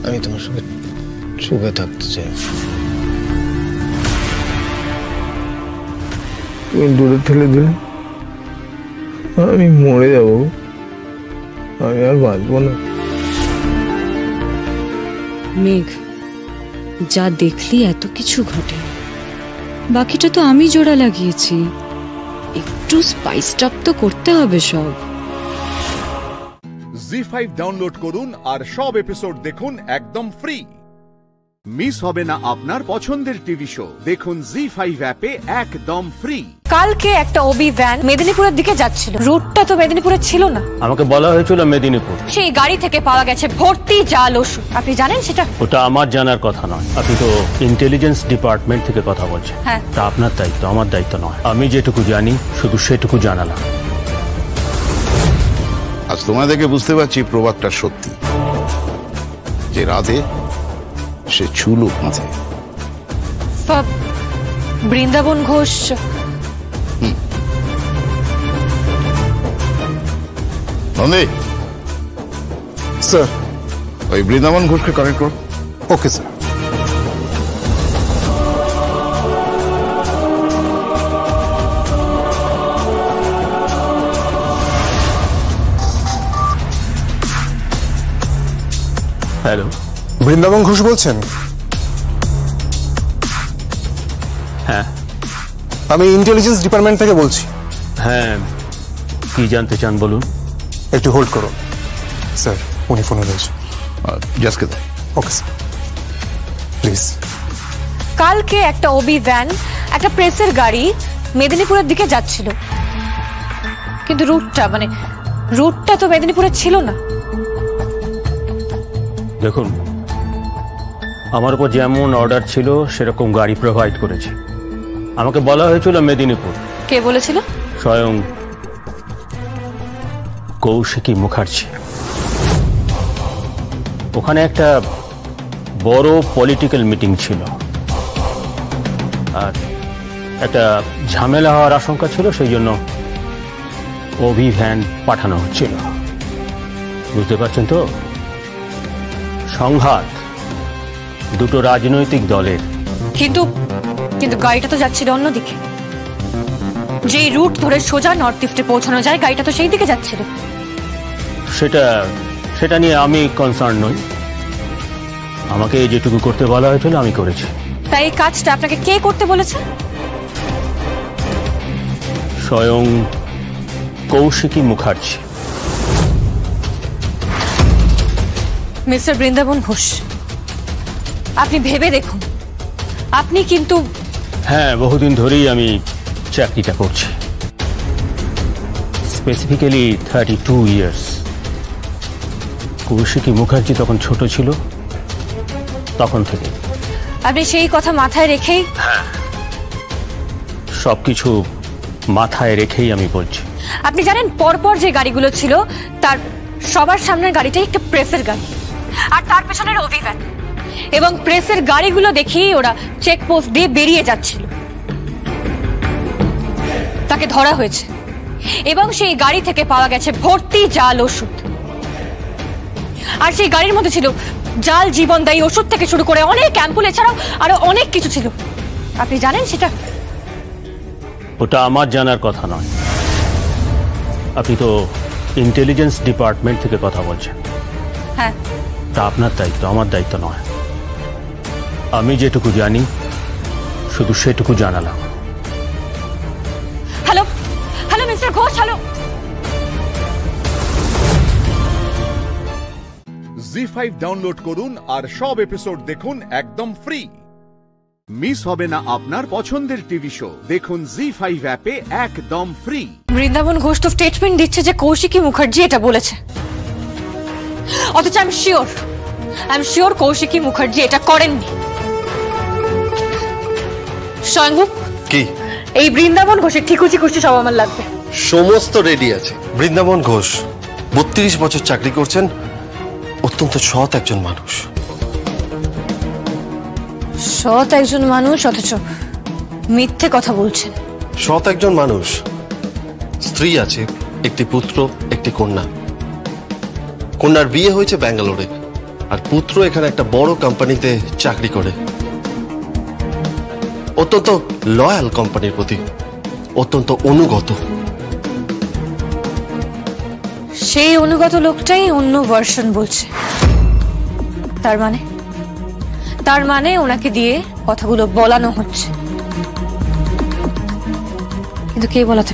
আমি তোমার সঙ্গে সুখে থাকতে চাই। তুমি দূরে ঠেলে দিলে আমি মরে যাব, আমি আর বাঁচবো না। মেঘ, যা দেখলি এত কিছু ঘটে, বাকিটা তো আমি জোড়া লাগিয়েছি। একটু স্পাইসড আপ তো করতে হবে সব। জি5 ডাউনলোড করুন আর সব এপিসোড দেখুন একদম ফ্রি। মিস হবে না আপনার পছন্দের টিভি শো, দেখুন জি5 অ্যাপে একদম ফ্রি। কালকে একটা ওবি ভ্যান মেদিনীপুরের দিকে যাচ্ছিল, রুটটা তো মেদিনীপুরে ছিল না। আমাকে বলা হয়েছিল মেদিনীপুর। সেই গাড়ি থেকে পাওয়া গেছে ভর্তি জাল ওষুধ। আপনি জানেন সেটা? ওটা আমার জানার কথা নয়, আপনি তো ইন্টেলিজেন্স ডিপার্টমেন্ট থেকে কথা বলছেন। হ্যাঁ, তা আপনার দায়িত্ব, আমার দায়িত্ব নয়। আমি যেটুকু জানি শুধু সেটুকু জানালাম। আজ তোমায় দেখে বুঝতে পারছি প্রবাদটা সত্যি, যে রাধে সে চুলো মাথায়। বৃন্দাবন ঘোষ নন্দী স্যার, ওই বৃন্দাবন ঘোষকে কানেক্ট করো। Okay sir. Hello, Brindaban Ghosh বলছেন? হ্যাঁ, আমি ইন্টেলিজেন্স ডিপার্টমেন্ট থেকে বলছি। হ্যাঁ, কি জানতে চান বলুন। একটু হোল্ড করুন স্যার, উনি ফোনে রয়েছে। জাস্ট দাও। Okay sir, please. কালকে একটা ওবি ভ্যান, একটা প্রেসের গাড়ি মেদিনীপুরের দিকে যাচ্ছিল, কিন্তু রুটটা তো মেদিনীপুরে ছিল না। দেখুন, আমার উপর যেমন অর্ডার ছিল সেরকম গাড়ি প্রোভাইড করেছে। আমাকে বলা হয়েছিল মেদিনীপুর। কে বলেছিল? স্বয়ং কৌশিকী মুখার্জি। ওখানে একটা বড় পলিটিক্যাল মিটিং ছিল আর একটা ঝামেলা হওয়ার আশঙ্কা ছিল, সেই জন্য ওবি ভ্যান পাঠানো হচ্ছিল। বুঝতে পারছেন তো? সংঘাত দুটো রাজনৈতিক দলের। কিন্তু গাড়িটা তো যাচ্ছিল অন্যদিকে। যেই রুট ধরে সোজা নর্থ ইস্টে পৌঁছানো যায়, গাড়িটা তো সেই দিকে যাচ্ছিল। সেটা নিয়ে আমি কনসার্ন নই। আমাকে যেটুকু করতে বলা হয়েছিল আমি করেছি। তাই এই কাজটা আপনাকে কে করতে বলেছে? স্বয়ং কৌশিকী মুখার্জি। মিস্টার বৃন্দাবন ঘোষ, আপনি ভেবে দেখুন, আপনি কিন্তু। হ্যাঁ, বহুদিন ধরেই আমি চাকরিটা করছি, স্পেসিফিক্যালি 32 ইয়ার্স। কৌশিকী মুখার্জি তখন ছোট ছিল, তখন থেকে। আপনি সেই কথা মাথায় রেখেই? হ্যাঁ, সবকিছু মাথায় রেখেই আমি বলছি। আপনি জানেন পরপর যে গাড়িগুলো ছিল তার সবার সামনের গাড়িটাই একটা প্রেসের গাড়ি, আর তার পেছনের ওবি ভ্যান। এবং প্রেসের গাড়িগুলো দেখেই ওরা চেকপোস্ট দিয়ে বেরিয়ে যাচ্ছিল। তাকে ধরা হয়েছে এবং সেই গাড়ি থেকে পাওয়া গেছে ভর্তি জাল ওষুধ। আর সেই গাড়ির মধ্যে ছিল জাল জীবনদায়ী ওষুধ থেকে শুরু করে অনেক অ্যাম্পুল, এছাড়াও আরো অনেক কিছু ছিল। আপনি জানেন সেটা? ওটা আমার জানার কথা নয়। আপনি তো ইন্টেলিজেন্স ডিপার্টমেন্ট থেকে কথা বলছেন। হ্যাঁ, তা আপনার দায়িত্ব, আমার দায়িত্ব নয়। আমি যেটুকু জানি শুধু সেটুকু জানালাম। Hello hello mister Ghosh, hello. ZEE5 download করুন আর সব এপিসোড দেখুন একদম ফ্রি। মিস হবে না আপনার পছন্দের টিভি শো, দেখুন জি5 অ্যাপে একদম ফ্রি। বৃন্দাবন ঘোষ তো স্টেটমেন্ট দিচ্ছে যে কৌশিকী মুখার্জি এটা বলেছে, অথচ I am sure Kaushiki Mukherjee এটা করেননি। স্বয়ংভূপ কি এই বৃন্দাবন ঘোষের ঠিকুচি কুচি সব আমার লাগবে। সমস্ত রেডি আছে। বৃন্দাবন ঘোষ 32 বছর চাকরি করছেন, অত্যন্ত সৎ একজন মানুষ। সৎ একজন মানুষ অথচ মিথ্যে কথা বলছেন। সৎ একজন মানুষ, স্ত্রী আছে, একটি পুত্র, একটি কন্যা। কন্যার বিয়ে হয়েছে ব্যাঙ্গালোরে, আর পুত্র এখানে একটা বড় কোম্পানিতে চাকরি করে। অত্যন্ত লয়াল কোম্পানির প্রতি, অত্যন্ত অনুগত। সেই অনুগত লোকটাই অন্য ভার্সন বলছে। তার মানে ওনাকে দিয়ে কথাগুলো বলানো হচ্ছে, কিন্তু কে বলাতে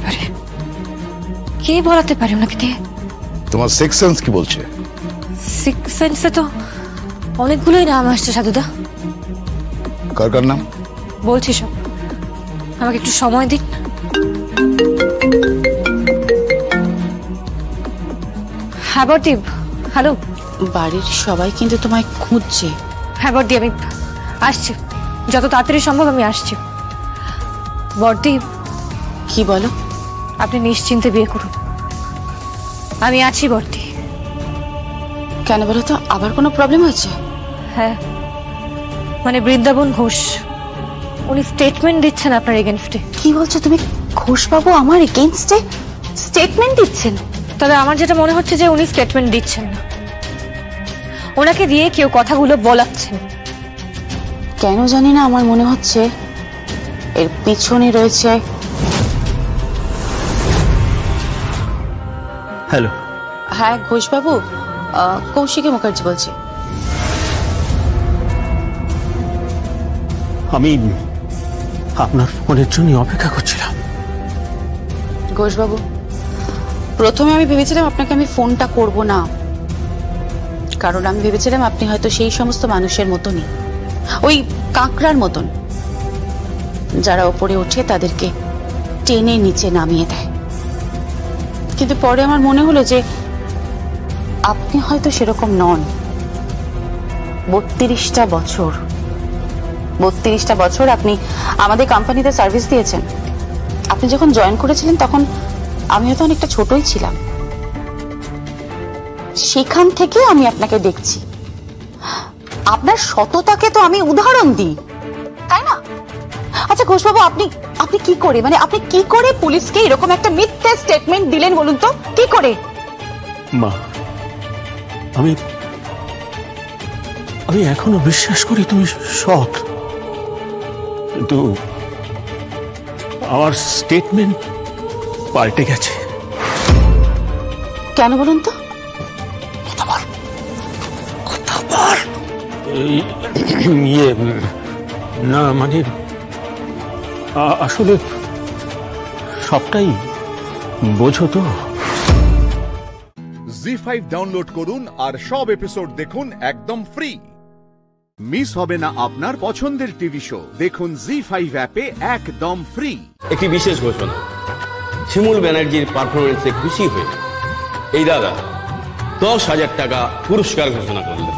পারে ওনাকে দিয়ে? তোমার সিক্স সেন্স কি বলছে? সিক্স সেন্সে তো অনেকগুলোই নাম আসছে সাধুদা। কার নাম বলছি সব, আমাকে একটু সময় দিন। হ্যাঁ বর্দি, হ্যালো। বাড়ির সবাই কিন্তু তোমায় খুঁজছে। হ্যাঁ বর্দি, আমি আসছি, যত তাড়াতাড়ি সম্ভব আমি আসছি। বর্দি, কি বলো? আপনি নিশ্চিন্তে বিয়ে করুন, আমি আছি বর্দি। কেন বলো তো, আবার কোনো প্রবলেম হয়েছে? হ্যাঁ, মানে বৃন্দাবন ঘোষ উনি স্টেটমেন্ট দিচ্ছেন আপনার এগেইনস্টে। কি বলছো তুমি? ঘোষবাবু আমার এগেইনস্টে স্টেটমেন্ট দিচ্ছেন? তবে আমার যেটা মনে হচ্ছে যে উনি স্টেটমেন্ট দিচ্ছেন না, ওনাকে দিয়ে কেউ কথাগুলো বলাচ্ছেন। কেন জানি না, আমার মনে হচ্ছে এর পিছনে রয়েছে। হ্যালো। হ্যাঁ ঘোষবাবু, কৌশিকী মুখার্জি বলছি। আমি আপনার ফোনের জন্য অপেক্ষা করছিলাম। ঘোষবাবু, প্রথমে আমি ভেবেছিলাম আপনাকে আমি ফোনটা করব না, কারণ আমি ভেবেছিলাম আপনি হয়তো সেই সমস্ত মানুষের মতনই, ওই কাঁকড়ার মতন, যারা ওপরে ওঠে তাদেরকে টেনে নিচে নামিয়ে দেয়। কিন্তু পরে আমার মনে হলো যে আপনি হয়তো সেরকম নন। 32টা বছর আপনি আমাদের কোম্পানিতে সার্ভিস দিয়েছেন। আপনি যখন জয়েন করেছিলেন তখন আমি হয়তো অনেকটা ছোটই ছিলাম। সেখান থেকে আমি আপনাকে দেখছি। আপনার সততাকে তো আমি উদাহরণ দিই, তাই না? আচ্ছা ঘোষবাবু, আপনি কি করে, মানে আপনি কি করে পুলিশকে এরকম একটা মিথ্যে স্টেটমেন্ট দিলেন বলুন তো? কি করে? মা, আমি এখনো বিশ্বাস করি তুমি সৎ, কিন্তু আমার স্টেটমেন্ট পাল্টে গেছে। কেন বলুন তো? কথা বল। ইয়ে না, মানে আসলে সবটাই বোঝো তো। জি5 ডাউনলোড করুন আর সব এপিসোড দেখুন একদম ফ্রি। মিস হবে না আপনার পছন্দের টিভি শো, দেখুন জি5 অ্যাপে একদম ফ্রি। একটি বিশেষ ঘোষণা, শিমুল ব্যানার্জির পারফরমেন্সে খুশি হয়ে এই দাদা 10,000 টাকা পুরস্কার ঘোষণা করলেন।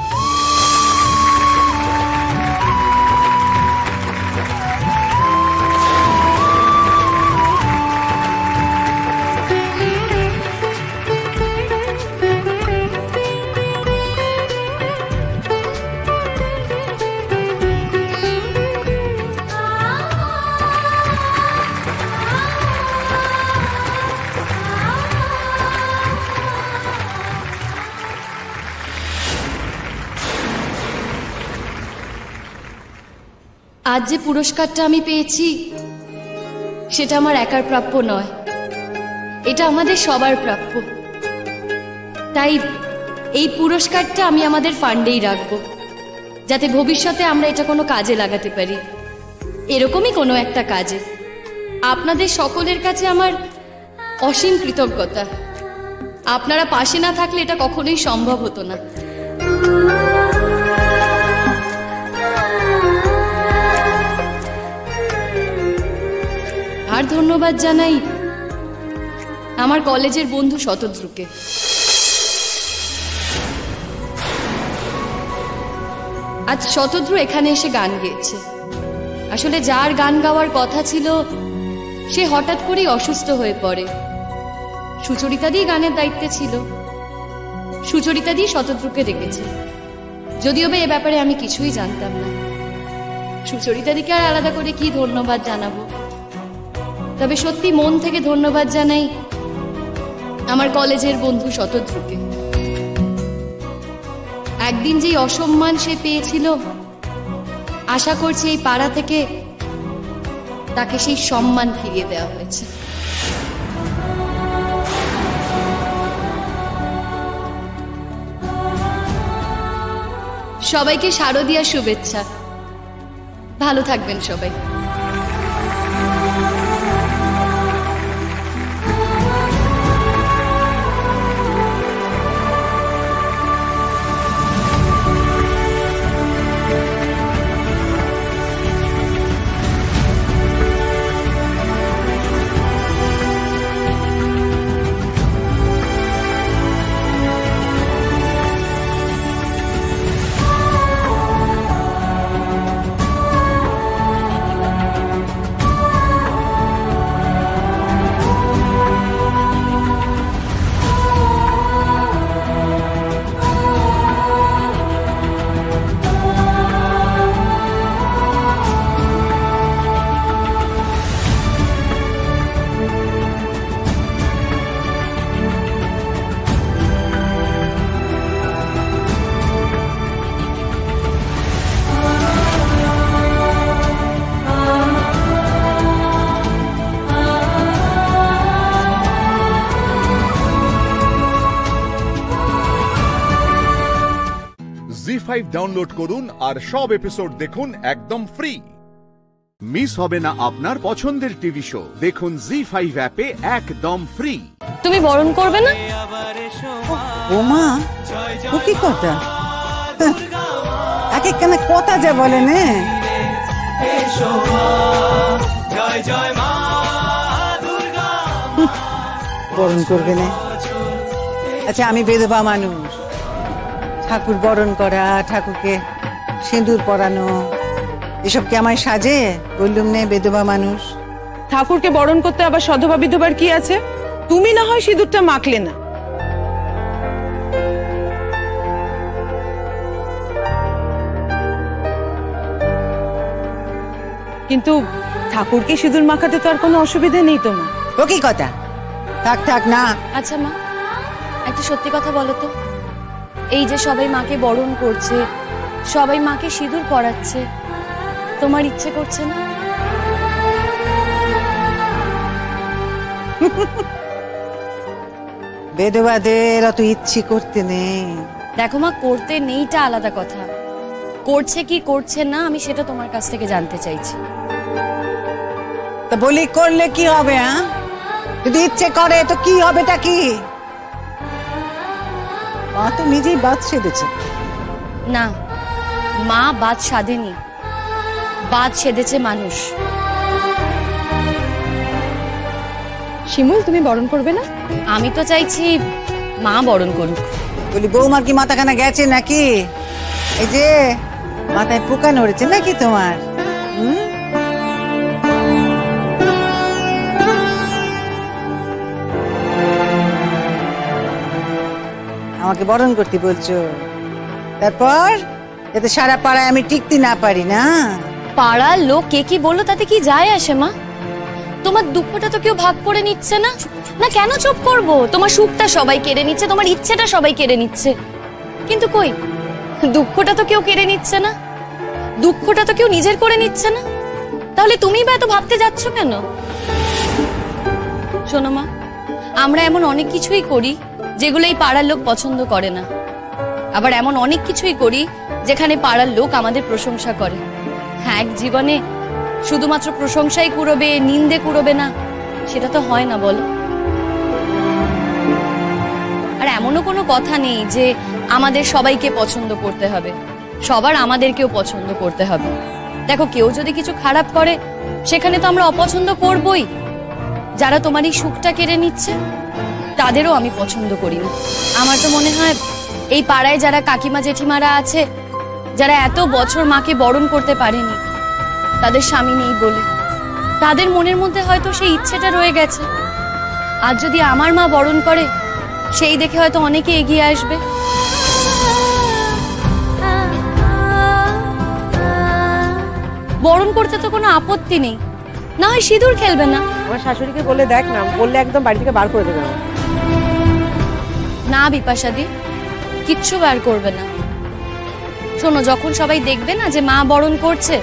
আজ যে পুরস্কারটা আমি পেয়েছি সেটা আমার একার প্রাপ্য নয়, এটা আমাদের সবার প্রাপ্য। তাই এই পুরস্কারটা আমি আমাদের ফান্ডেই রাখবো, যাতে ভবিষ্যতে আমরা এটা কোনো কাজে লাগাতে পারি, এরকমই কোনো একটা কাজে। আপনাদের সকলের কাছে আমার অসীম কৃতজ্ঞতা। আপনারা পাশে না থাকলে এটা কখনোই সম্ভব হতো না। আর ধন্যবাদ জানাই আমার কলেজের বন্ধু শতদ্রুকে। আজ শতদ্রু এখানে এসে গান গেয়েছে। আসলে যার গান গাওয়ার কথা ছিল সে হঠাৎ করেই অসুস্থ হয়ে পড়ে। সুচরিতাদি গানের দায়িত্বে ছিল, সুচরিতাদি শতদ্রুকে রেখেছে। যদিও বা এ ব্যাপারে আমি কিছুই জানতাম না। সুচরিতাদিকে আর আলাদা করে কি ধন্যবাদ জানাবো, তবে সত্যি মন থেকে ধন্যবাদ জানাই আমার কলেজের বন্ধু শতদ্রুকে। একদিন যেই অসম্মান সে পেয়েছিল, আশা করছি এই পাড়া থেকে তাকে সেই সম্মান ফিরিয়ে দেওয়া হয়েছে। সবাইকে শারদিয়ার শুভেচ্ছা। ভালো থাকবেন সবাই। জি5 ডাউনলোড করুন আর সব এপিসোড দেখুন একদম ফ্রি। মিস হবে না আপনার পছন্দের টিভি শো। দেখুন জি5 অ্যাপে একদম ফ্রি। তুমি বরণ করবে না? ও মা, ও কি কথা? এক এক কানে কথা যা বলে নে। বরণ করবে না? আচ্ছা, আমি বেধবা মানুষ। ঠাকুর বরণ করা, ঠাকুরকে সিঁদুর পরানো, এসব কি আমায় সাজে? বললুম নে বেধবা মানুষ। ঠাকুরকে বরণ করতে আবার সধবা বিধবার কি আছে? তুমি না হয় সিঁদুরটা মাখলে না। কিন্তু ঠাকুরকে সিঁদুর মাখাতে তো আর কোনো অসুবিধা নেই তোমার। ও কি কথা? থাক থাক না। আচ্ছা মা, একটা সত্যি কথা বলো তো, এই যে সবাই মাকে বরণ করছে, সবাই মাকে সিঁদুর পরাচ্ছে, তোমার ইচ্ছে করছে না? বেধবাদের অত ইচ্ছে করতে নেই। দেখো মা, করতে নেইটা আলাদা কথা, করছে কি করছে না আমি সেটা তোমার কাছ থেকে জানতে চাইছি। তা বলি করলে কি হবে? হ্যাঁ, যদি ইচ্ছে করে তো কি হবে? তা কি? মা তো নিজেই বাদ সেধেছে। না, মা বাদ সাধেনি, বাদ সেধেছে মানুষ। শিমুল, তুমি বরণ করবে না? আমি তো চাইছি মা বরণ করুক। বলি বৌমার কি মাথাখানা গেছে নাকি? এই যে মাথায় পোকা নড়েছে নাকি তোমার? আমাকে বরণ করতে বলছো, তারপর যাতে সারা পাড়ায় আমি টিকতে না পারি না? পাড়ার লোক কে কি বললো তাতে কি যায় আসে মা? তোমার দুঃখটা তো কেউ ভাগ করে নিচ্ছে না। না কেন চুপ করবো? তোমার সুখটা সবাই কেড়ে নিচ্ছে, তোমার ইচ্ছেটা সবাই কেড়ে নিচ্ছে, কিন্তু কই দুঃখটা তো কেউ কেড়ে নিচ্ছে না, দুঃখটা তো কেউ নিজের করে নিচ্ছে না। তাহলে তুমি বা এত ভাবতে যাচ্ছ কেন? শোনো মা, আমরা এমন অনেক কিছুই করি যেগুলো এই পাড়ার লোক পছন্দ করে না, আবার এমন অনেক কিছুই করি যেখানে পাড়ার লোক আমাদের প্রশংসা করে। হ্যাঁ, এক জীবনে শুধুমাত্র প্রশংসাই কুড়োবে, নিন্দে কুড়োবে না, সেটা তো হয় না বলো। আর এমনও কোনো কথা নেই যে আমাদের সবাইকে পছন্দ করতে হবে, সবার আমাদেরকেও পছন্দ করতে হবে। দেখো, কেউ যদি কিছু খারাপ করে সেখানে তো আমরা অপছন্দ করবই, যারা তোমার এই সুখটা কেড়ে নিচ্ছে তাদেরও আমি পছন্দ করি না। আমার তো মনে হয় এই পাড়ায় যারা কাকিমা জেঠিমারা আছে, যারা এত বছর মাকে বরণ করতে পারেনি, তাদের স্বামী নেই বলে, তাদের মনের মধ্যে হয়তো সেই ইচ্ছেটা রয়ে গেছে। আর যদি আমার মা বরণ করে, সেই দেখে হয়তো অনেকে এগিয়ে আসবে। বরণ করতে তো কোনো আপত্তি নেই, না হয় সিঁদুর খেলবে না। আমার শাশুড়িকে বলে দেখ না, বললে একদম বাড়ি থেকে বার করে দেবে। না বিপাশাদি, কিচ্ছু বার করবে না। শোনো, যখন সবাই দেখবে না যে মা বরণ করছে,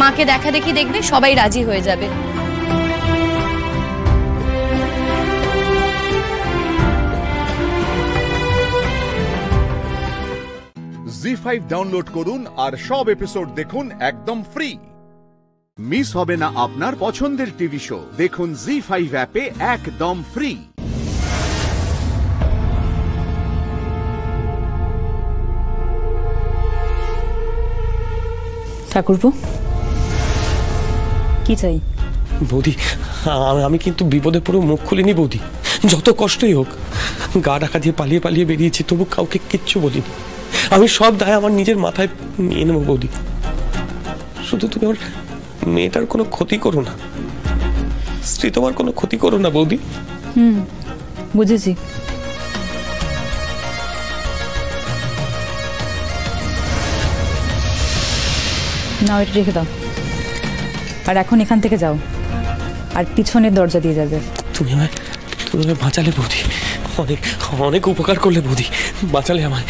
মাকে দেখা দেখি দেখবে, সবাই রাজি হয়ে যাবে। জি5 ডাউনলোড করুন আর সব এপিসোড দেখুন একদম ফ্রি। মিস হবে না আপনার পছন্দের টিভি শো, দেখুন জি5 অ্যাপে একদম ফ্রি। ঠাকুরপো, কি চাই? বৌদি, আমি কিন্তু বিপদে পুরো মুখ খুলিনি বৌদি। যত কষ্টই হোক, গা ঢাকা দিয়ে পালিয়ে পালিয়ে বেরিয়েছি, তবু কাউকে কিচ্ছু বলিনি। আমি সব দায় আমার নিজের মাথায় নিয়ে নেবো বৌদি। শুধু তুমি আমার মেয়েটার কোনো ক্ষতি করো না, স্ত্রী তোমার কোনো ক্ষতি করো না বৌদি। বুঝেছি। নাও, এটা রেখে দাও, আর এখন এখান থেকে যাও, আর পিছনের দরজা দিয়ে যাবে। তুমি আমায় বাঁচালে বৌদি, অনেক অনেক উপকার করলে বৌদি, বাঁচালে আমায়।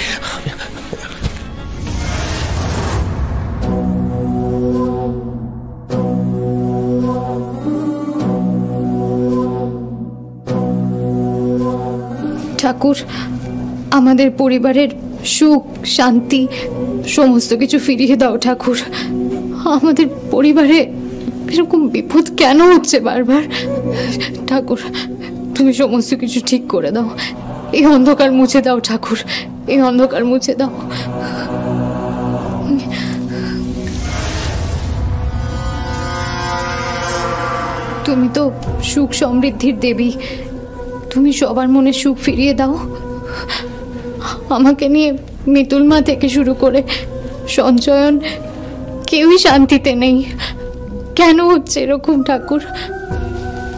ঠাকুর, আমাদের পরিবারের সুখ শান্তি সমস্ত কিছু ফিরিয়ে দাও ঠাকুর। আমাদের পরিবারে এরকম বিপদ কেন হচ্ছে বারবার? ঠাকুর, তুমি সমস্ত কিছু ঠিক করে দাও, এই অন্ধকার মুছে দাও ঠাকুর, এই অন্ধকার মুছে দাও। তুমি তো সুখ সমৃদ্ধির দেবী, তুমি সবার মনে সুখ ফিরিয়ে দাও। আমাকে নিয়ে মিতুল মা থেকে শুরু করে সঞ্চয়ন, কেউই শান্তিতে নেই। কেন হচ্ছে এরকম ঠাকুর?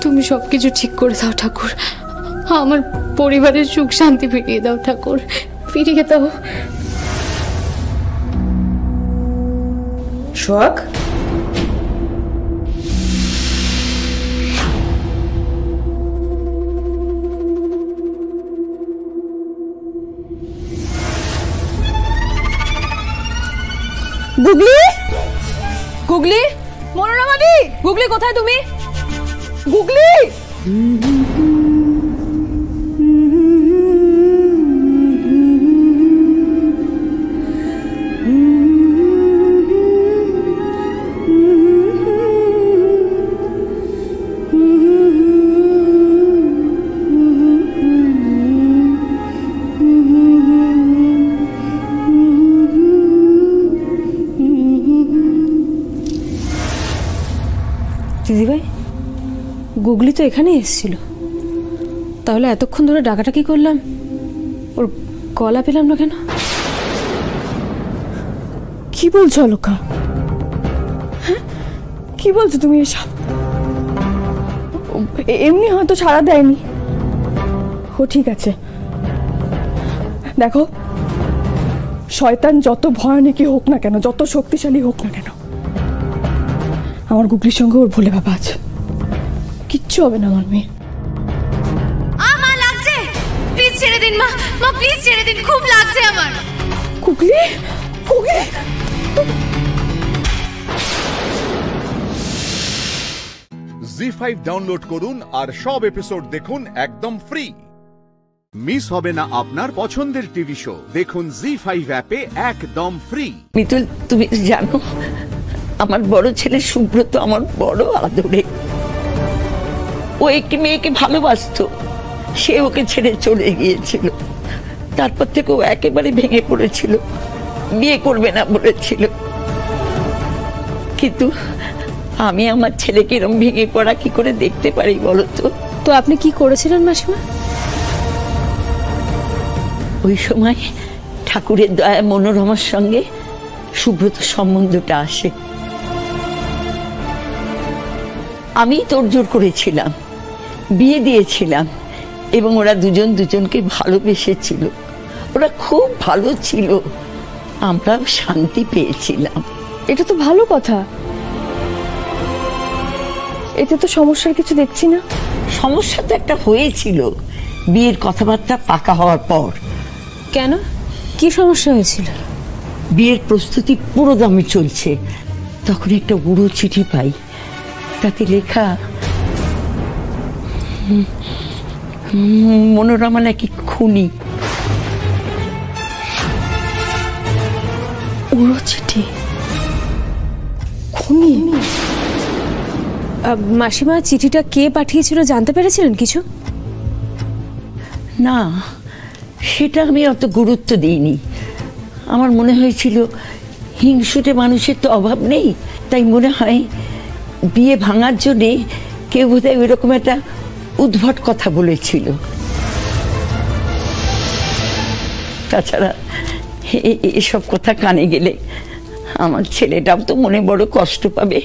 তুমি সবকিছু ঠিক করে দাও ঠাকুর, আমার পরিবারের সুখ শান্তি ফিরিয়ে দাও ঠাকুর, ফিরিয়ে দাও। সোহাগ, গুগলি, গুগলি, মনোরমাদি, গুগলি কোথায় তুমি? গুগলি, দিদিভাই, গুগলি তো এখানে এসেছিল, তাহলে এতক্ষণ ধরে ডাকাটাকি করলাম, ওর গলা পেলাম না কেন? কি বলছো অলোকা? হ্যাঁ, কি বলছো তুমি এসব? এমনি হয়তো সাড়া দেয়নি। ও ঠিক আছে, দেখো, শয়তান যত ভয়ানকই হোক না কেন, যত শক্তিশালী হোক না কেন, আমার গুগলির সঙ্গে ওর ভোলে বাবা আছে, কিচ্ছু হবে না আমার মেয়ে। আমার লাগছে, প্লিজ ছেড়ে দিন মা, মা প্লিজ ছেড়ে দিন, খুব লাগছে আমার। গুগলি, গুগলি, জি5 ডাউনলোড করুন আর সব এপিসোড দেখুন একদম ফ্রি। মিস হবে না আপনার পছন্দের টিভি শো, দেখুন জি5 অ্যাপে একদম ফ্রি। মিতুল, তুমি জানো আমার বড় ছেলে সুব্রত আমার বড় আদরে। ও একটি মেয়েকে ভালোবাসতো, সে ওকে ছেড়ে চলে গিয়েছিল। তারপর থেকে ও একেবারে ভেঙে পড়েছিল, বিয়ে করবে না বলেছিল। কিন্তু আমি আমার ছেলেকে এরকম ভেঙে পড়া কি করে দেখতে পারি বলো তো? তো আপনি কি করেছিলেন মাসিমা? ওই সময় ঠাকুরের দয়া মনোরমার সঙ্গে সুব্রত সম্বন্ধটা আসে। আমি তোড়জোড় করেছিলাম, বিয়ে দিয়েছিলাম, এবং ওরা দুজন দুজনকে ভালোবেসেছিল। ওরা খুব ভালো ছিল, আমরাও শান্তি পেয়েছিলাম। এটা তো ভালো কথা। এতে তো সমস্যার কিছু দেখছি না। সমস্যা তো একটা হয়েছিল বিয়ের কথাবার্তা পাকা হওয়ার পর। কেন, কি সমস্যা হয়েছিল? বিয়ের প্রস্তুতি পুরো দমে চলছে, তখন একটা গুঁড়ো চিঠি পাই, তাতে লেখা মনোরমা নাকি খুনি। গুঁড়ো চিঠি, খুনি? মাসিমা, চিঠিটা কে পাঠিয়েছিল জানতে পেরেছিলেন কিছু? না, সেটা আমি অত গুরুত্ব দিইনি। আমার মনে হয়েছিল হিংসুটে মানুষের তো অভাব নেই, তাই মনে হয় বিয়ে ভাঙার জন্যে কেউ বোধহয় ওইরকম একটা উদ্ভট কথা বলেছিল। তাছাড়া এসব কথা কানে গেলে আমার ছেলেটাও তো মনে বড় কষ্ট পাবে,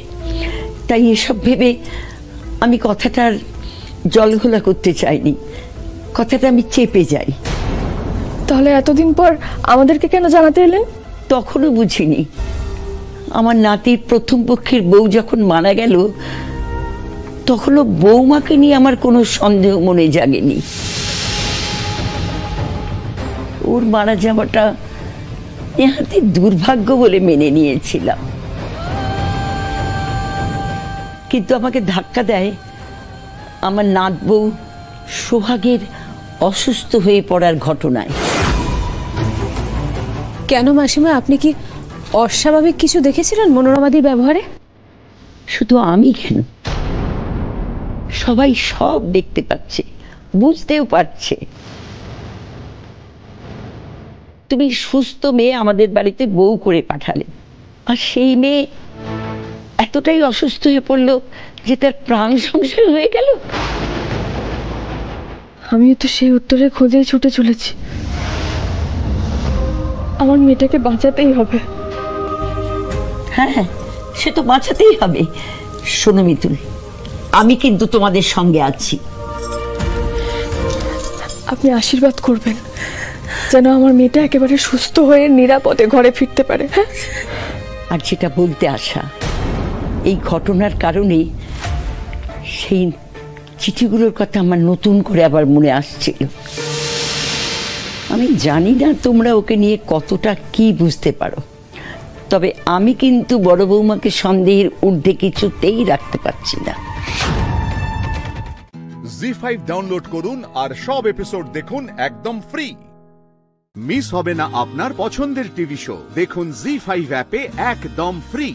তাই এসব ভেবে আমি কথাটার জলঘোলা করতে চাইনি, কথাটা আমি চেপে যাই। তাহলে এতদিন পর আমাদেরকে কেন জানাতে এলেন? তখনও বুঝিনি। আমার নাতির প্রথম পক্ষের বউ যখন মারা গেল, তখনও বৌমাকে নিয়ে আমার কোনো সন্দেহ মনে জাগেনি। ওর মারা যাওয়াটা নেহাতি দুর্ভাগ্য বলে মেনে নিয়েছিলাম, কিন্তু আমাকে ধাক্কা দেয় আমার নাত বউ সোহাগের অসুস্থ হয়ে পড়ার ঘটনায়। কেন মাসিমা, আপনি কি অস্বাভাবিক কিছু দেখেছিলেন মনোরমাদির ব্যবহারে? শুধু আমি কেন, সবাই সব দেখতে পাচ্ছে, বুঝতেও পারছে। তুমি সুস্থ মেয়ে আমাদের বাড়িতে বউ করে পাঠালে, আর সেই মেয়ে এতটাই অসুস্থ হয়ে পড়লো যে তার প্রাণ সংশয় হয়ে গেল। আমিও তো সেই উত্তরের খোঁজেই ছুটে চলেছি। আমার মেয়েটাকে বাঁচাতেই হবে। হ্যাঁ, সে তো বাঁচাতেই হবে। শোনো মিতুল, আমি কিন্তু তোমাদের সঙ্গে আছি। আপনি আশীর্বাদ করবেন যেন আমার মেয়েটা একেবারে সুস্থ হয়ে নিরাপদে ঘরে ফিরতে পারে। হ্যাঁ, আর যেটা বলতে আসা, এই ঘটনার কারণে সেই চিঠিগুলোর কথা আমার নতুন করে আবার মনে আসছিল। আমি জানি না তোমরা ওকে নিয়ে কতটা কি বুঝতে পারো, তবে আমি কিন্তু বড় বৌমাকে সন্দেহের ঊর্ধ্বে কিছুতেই রাখতে পারছি না। জি5 ডাউনলোড করুন আর সব এপিসোড দেখুন একদম ফ্রি। মিস হবে না আপনার পছন্দের টিভি শো, দেখুন জি5 অ্যাপে একদম ফ্রি।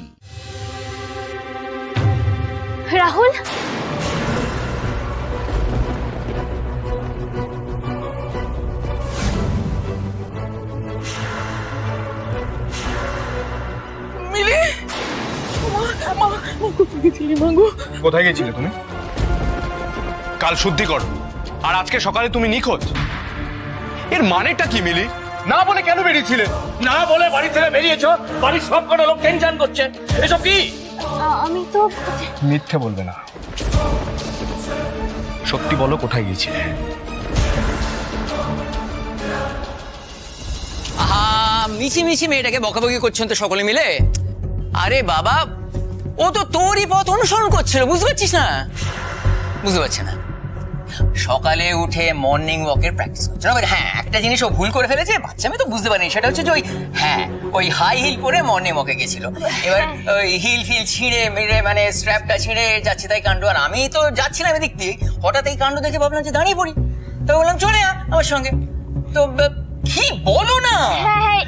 রাহুল, কোথায় গেছিলে তুমি? কাল শুদ্ধি করো, আর আজকে সকালে তুমি নিখোঁজ। এর মানেটা কি মিলি? না বলে কেন বেরিয়েছিলে? না বলে বাড়ি থেকে বেরিয়েছো, বাড়ির সব কটা লোক টেনশন করছে। এসব কি? আমি তো মিথ্যে বলবে না, সত্যি বলো কোথায় গিয়েছিলে? আহা, মিছিমিছি মেয়েটাকে বকাবকি করছেন তো সকলে মিলে। আরে বাবা, ও তো তোরই পথ অনুসরণ করছিল, বুঝতে পারছিস না? বুঝতে পারছি না। সকালে উঠে মর্নিং ওয়াকের প্র্যাকটিস করছে। হ্যাঁ, একটা জিনিস ও ভুল করে ফেলেছে, বাচ্চা আমি তো বুঝতে পারিনি। সেটা হচ্ছে যে ওই হাই হিল পরে মর্নিং ওয়াকে গেছিল। এবার ওই হিল ফিল ছিঁড়ে মেরে, মানে স্ট্র্যাপটা ছিঁড়ে যাচ্ছে তাই কাণ্ড। আর আমি তো যাচ্ছিলাম এদিক দিয়ে, হঠাৎ এই কাণ্ড দেখে ভাবলাম যে দাঁড়িয়ে পড়ি। তো বললাম চলে আমার সঙ্গে। তো কি বলো না? হ্যাঁ,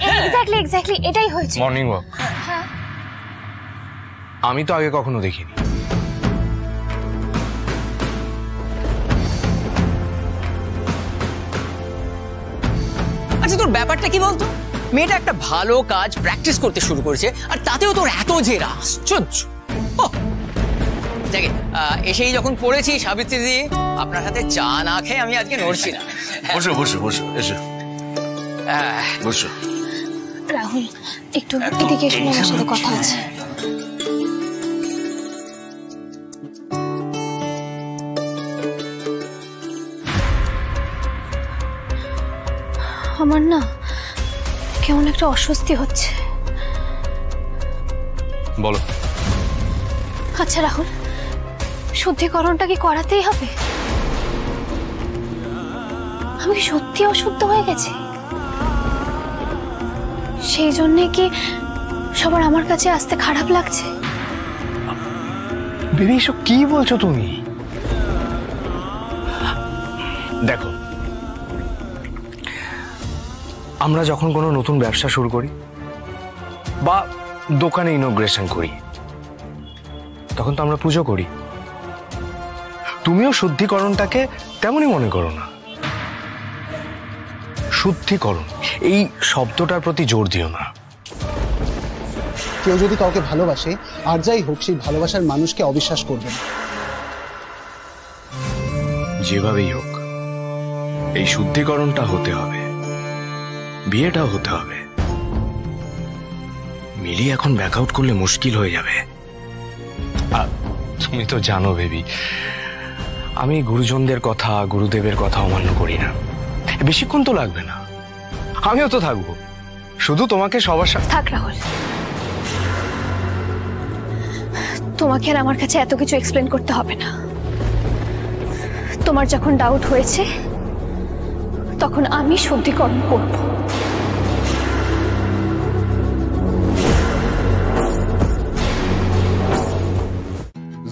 এক্স্যাক্টলি এটাই হয়েছে। মর্নিং ওয়াক আমি তো আগে কখনো দেখিনি। আচ্ছা, তোর ব্যাপারটা কি বলতো? মেয়েটা একটা ভালো কাজ প্র্যাকটিস করতে শুরু করেছে, আর তাতেও তোর এত জেরা, আশ্চর্য। যাকে এসেই যখন পড়েছি সাবিত্রী দিদি, আপনার হাতে চা না খেয়ে আমি আজকে নড়ছি না। বসো বসো বসো, এসো বসো। রাহুল একটু এদিকে এসে আমার সাথে কথা আছে। আমার না কেমন একটা অস্বস্তি হচ্ছে। বলো। আচ্ছা রাহুল, শুদ্ধিকরণটা কি করাতেই হবে? আমি কি সত্যি অশুদ্ধ হয়ে গেছি? সেই জন্যে কি সবার আমার কাছে আসতে খারাপ লাগছে? বেবি এসব কি বলছো তুমি? দেখো, আমরা যখন কোনো নতুন ব্যবসা শুরু করি বা দোকানে ইনোগ্রেশন করি, তখন তো আমরা পুজো করি। তুমিও শুদ্ধিকরণটাকে তেমনই মনে করো না। শুদ্ধিকরণ এই শব্দটার প্রতি জোর দিও না। কেউ যদি কাউকে ভালোবাসে, আর যাই হোক, সেই ভালোবাসার মানুষকে অবিশ্বাস করবে না। যেভাবেই হোক এই শুদ্ধিকরণটা হতে হবে, বিয়েটাও হতে হবে। মিলি এখন ব্যাকআউট করলে মুশকিল হয়ে যাবে। তুমি তো জানো বেবি, আমি গুরুজনদের কথা, গুরুদেবের কথা অমান্য করি না। বেশিক্ষণ তো লাগবে না, আমিও তো থাকবো। শুধু তোমাকে সবার সাথে থাক রাহুল, তোমাকে আর আমার কাছে এত কিছু এক্সপ্লেন করতে হবে না। তোমার যখন ডাউট হয়েছে তখন আমি শুদ্ধিকরণ করব।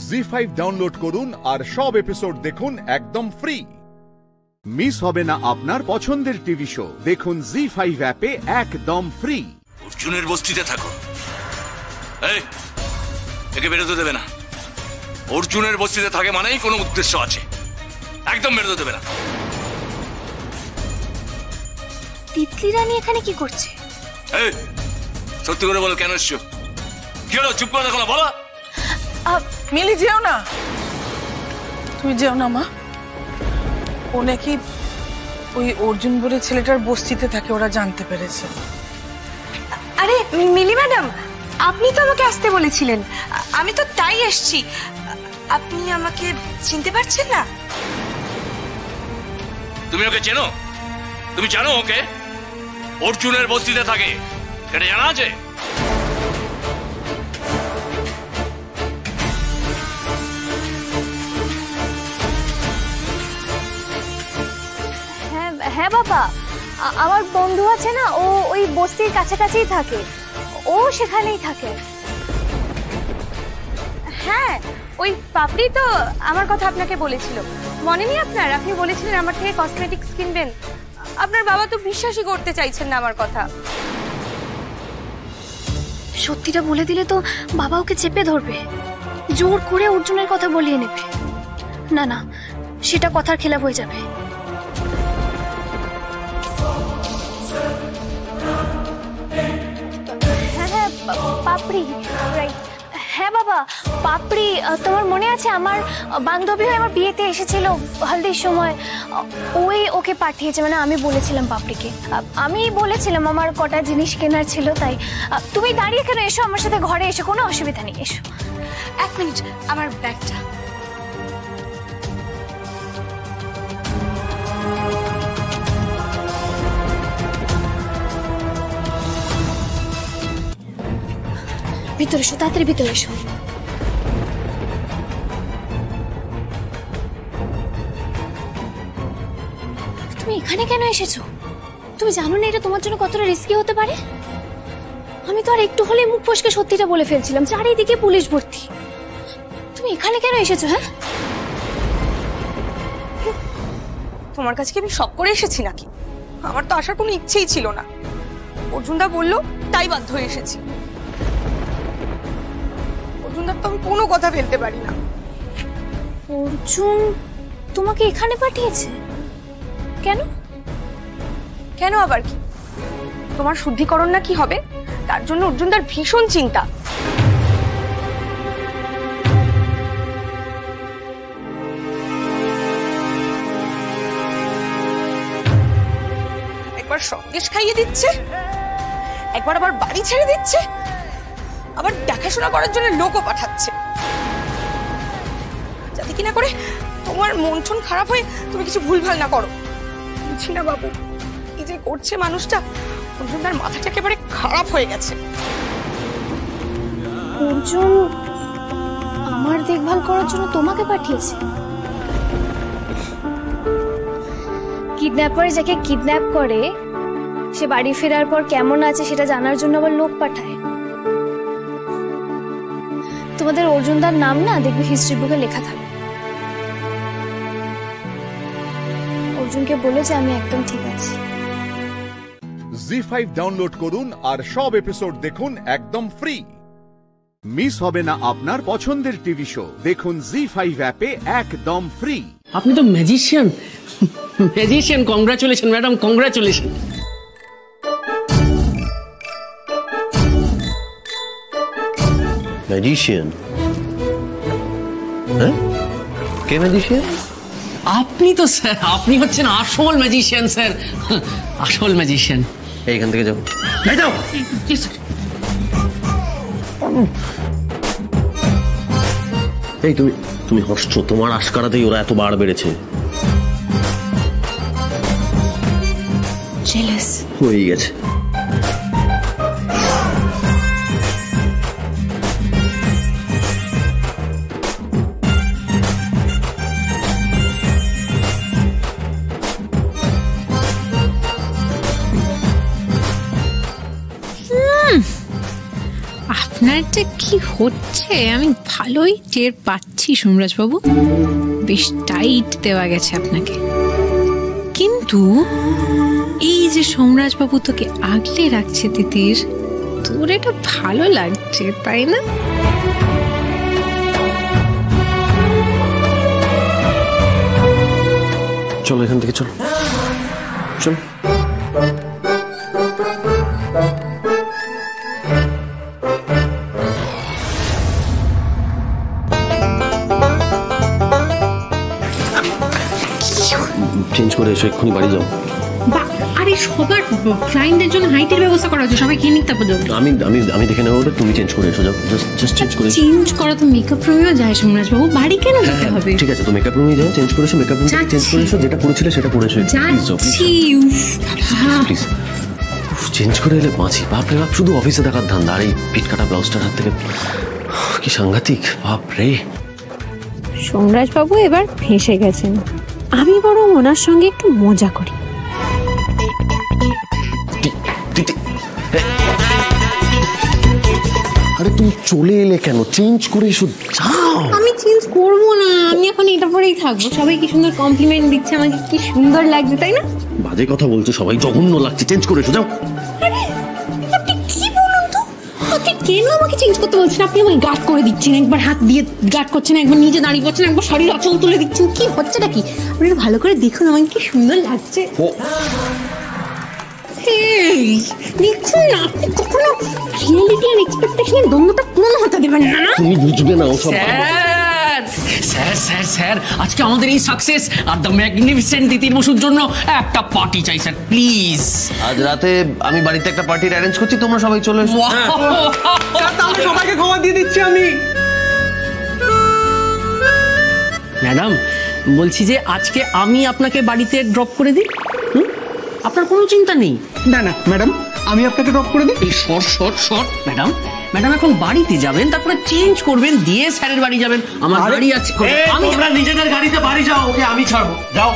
জি5 ডাউনলোড করুন আর সব এপিসোড দেখুন একদম ফ্রি। মিস হবে না আপনার পছন্দের টিভি শো। দেখুন জি5 অ্যাপে একদম ফ্রি। অর্জুনের বস্তিতে থাকো, এই একে বেরোতে দেবে না। অর্জুনের বস্তিতে থাকে মানেই কোনো উদ্দেশ্য আছে, একদম বেরোতে দেবে না। তিতলি রানী এখানে কি করছে? এই সত্যি করে বলো, কেন এসছো? কি হলো? চুপ করে দেখো না, বলো। মিলি যেও না, তুমি যেও না মা। ও নাকি ওই অর্জুন বলে ছেলেটার বস্তিতে থাকে, ওরা জানতে পেরেছে। আরে মিলি ম্যাডাম, আপনি তো আমাকে আসতে বলেছিলেন, আমি তো তাই এসেছি। আপনি আমাকে চিনতে পারছেন না? তুমি ওকে চেনো? তুমি জানো ওকে অর্জুনের বস্তিতে থাকে, সেটা জানা আছে? হ্যাঁ বাবা, আমার বন্ধু আছে না, ও ওই বস্তির কাছাকাছিই থাকে, ও সেখানেই থাকে। হ্যাঁ, ওই পাপড়ি তো আমার কথা আপনাকে বলেছিল, মনে নেই আপনার? আপনি বলেছিলেন আমার থেকে কসমেটিক্স কিনবেন। আপনার বাবা তো বিশ্বাসই করতে চাইছেন না আমার কথা। সত্যিটা বলে দিলে তো বাবা ওকে চেপে ধরবে, জোর করে অর্জুনের কথা বলিয়ে নেবে। না না, সেটা কথার খেলাপ হয়ে যাবে। হ্যাঁ পাপড়ি, রাইট। হ্যাঁ বাবা, পাপড়ি, তোমার মনে আছে আমার বান্ধবী হয়ে আমার বিয়েতে এসেছিল হলদির সময়? ওই ওকে পাঠিয়েছে, মানে আমি বলেছিলাম পাপড়িকে, আমি বলেছিলাম আমার কটা জিনিস কেনার ছিল, তাই। তুমি দাঁড়িয়ে কেন? এসো আমার সাথে ঘরে, এসো, কোনো অসুবিধা নেই, এসো। এক মিনিট, আমার ব্যাগটা। ভিতরে এসো, তাড়াতাড়ি ভিতরে এসো। তুমি এখানে কেন এসেছো? তুমি জানো না এটা তোমার জন্য কতটা রিস্কি হতে পারে? আমি তো আর একটু হলে মুখ ফসকে সত্যিটা বলে ফেলছিলাম, চারিদিকে পুলিশ ভর্তি। তুমি এখানে কেন এসেছো? হ্যাঁ, তোমার কাছে কি আমি শখ করে এসেছি নাকি? আমার তো আসার কোনো ইচ্ছেই ছিল না, অর্জুনদা বললো তাই বাধ্য হয়ে এসেছি। অর্জুনদার তো আমি কোনো কথা ফেলতে পারি না। অর্জুন তোমাকে এখানে পাঠিয়েছে কেন? কেন আবার কি? তোমার শুদ্ধিকরণ না কি হবে, তার জন্য অর্জুনদার ভীষণ চিন্তা। একবার সন্দেশ খাইয়ে দিচ্ছে, একবার আবার বাড়ি ছেড়ে দিচ্ছে, আবার দেখাশোনা করার জন্য লোকও পাঠাচ্ছে, যাতে কিনা করে তোমার মন টন খারাপ হয়ে তুমি কিছু ভুলভাল না করো। বুঝছি না বাবু, কি যে করছে মানুষটা, অর্জুনদার মাথাটা একেবারে খারাপ হয়ে গেছে। অর্জুন আমার দেখভাল করার জন্য তোমাকে পাঠিয়েছে? কিডন্যাপার যাকে কিডন্যাপ করে সে বাড়ি ফেরার পর কেমন আছে সেটা জানার জন্য আবার লোক পাঠায়। তোমাদের অর্জুনদার নাম না দেখবে হিস্ট্রি বুকে লেখা থাকে। অর্জুনকে বলেছে আমি একদম ঠিক আছি। জি5 ডাউনলোড করুন আর সব এপিসোড দেখুন একদম ফ্রি। মিস হবে না আপনার পছন্দের টিভি শো, দেখুন জি5 অ্যাপে একদম ফ্রি। আপনি তো magician. Magician, congratulation madam, congratulation. Magician? হ্যাঁ, কে ম্যাজিশিয়ান? আপনি তো স্যার, আপনি হচ্ছেন আসল ম্যাজিশিয়ান স্যার, আসল ম্যাজিশিয়ান। এইখান থেকে যাও, যাও। এই তুমি হাসছো, তোমার আশকারাতেই ওরা এত বার বেড়েছে। জেলাস হয়ে গেছে। আপনারটা কি হচ্ছে আমি ভালোই টের পাচ্ছি সোমরাজ বাবু, বেশ টাইট দেওয়া গেছে আপনাকে। কিন্তু এই যে সোমরাজ বাবু তোকে আগলে রাখছে তিতির, তোর এটা ভালো লাগছে তাই না? চলো এখান থেকে, চলো চলো। চেঞ্জ করে এসো, এক্ষুনি বাড়ি যাও। আরে সবার ক্লায়েন্টদের জন্য হাইটের ব্যবস্থা করা হচ্ছে, সবাই খেয়ে নিক তারপর যাও। আমি দেখে নেবো, তুমি চেঞ্জ করে এসো, যাও। জাস্ট চেঞ্জ করে। চেঞ্জ করা তো মেকআপ রুমেও যায় সোমরাজ বাবু, বাড়ি কেন যেতে হবে? ঠিক আছে, তো মেকআপ রুমে যাও, চেঞ্জ করে এসো। মেকআপ রুমে চেঞ্জ করে এসো, যেটা পড়েছিলে সেটা পড়ে এসো। প্লিজ চেঞ্জ করে এলে বাঁচি। বাপরে বাপ, শুধু অফিসে দেখার ধান্দা, আর এই পিট কাটা ব্লাউজটার হাত থেকে কি সাংঘাতিক, বাপরে। সোমরাজ বাবু এবার ফেঁসে গেছেন, আমি বরং ওনার সঙ্গে একটু মজা করি। আরে তুমি চলে এলে কেন? চেঞ্জ করে এসো, যাও। আমি চেঞ্জ করবো না, আমি এখন এটা পরেই থাকবো। সবাই কি সুন্দর কমপ্লিমেন্ট দিচ্ছে আমাকে, কি সুন্দর লাগছে তাই না? বাজে কথা বলছো, সবাই জঘন্য লাগছে, চেঞ্জ করে এসো, যাও। আপনি কি বলুন তো, আপনি কেন আমাকে চেঞ্জ করতে বলছেন? আপনি আমাকে গার্ড করে দিচ্ছেন, একবার হাত দিয়ে গার্ড করছেন, একবার নিজে দাঁড়িয়ে পড়ছেন, একবার শরীর অচল তুলে দিচ্ছেন, কি হচ্ছেটা কি? আপনি ভালো করে দেখুন আমাকে কি সুন্দর লাগছে। দেখছেন না, আপনি কখনো রিয়েলিটি আর এক্সপেকটেশনের দ্বন্দ্বটা পূরণ হতে দেবেন না। তুমি বুঝবে না ওসব। স্যার স্যার স্যার, আজকে আমাদের এই সাকসেস আর দ্য ম্যাগনিফিসেন্ট তিতির বসুর জন্য একটা পার্টি চাই স্যার, প্লিজ। আজ রাতে আমি বাড়িতে একটা পার্টির অ্যারেঞ্জ করছি, তোমরা সবাই চলে এসো। তাহলে সবাইকে খবর দিয়ে দিচ্ছি আমি। ম্যাডাম বলছি যে আজকে আমি আপনাকে বাড়িতে ড্রপ করে দিই, আপনার কোনো চিন্তা নেই। না না ম্যাডাম, আমি আপনাকে ড্রপ করে দিই। শর্ট ম্যাডাম, ম্যাডাম এখন বাড়িতে যাবেন, তারপরে চেঞ্জ করবেন, দিয়ে স্যারের বাড়ি যাবেন। আমার গাড়ি আছে, তোমরা নিজেদের গাড়িতে বাড়ি যাও, ওকে আমি ছাড়বো, যাও।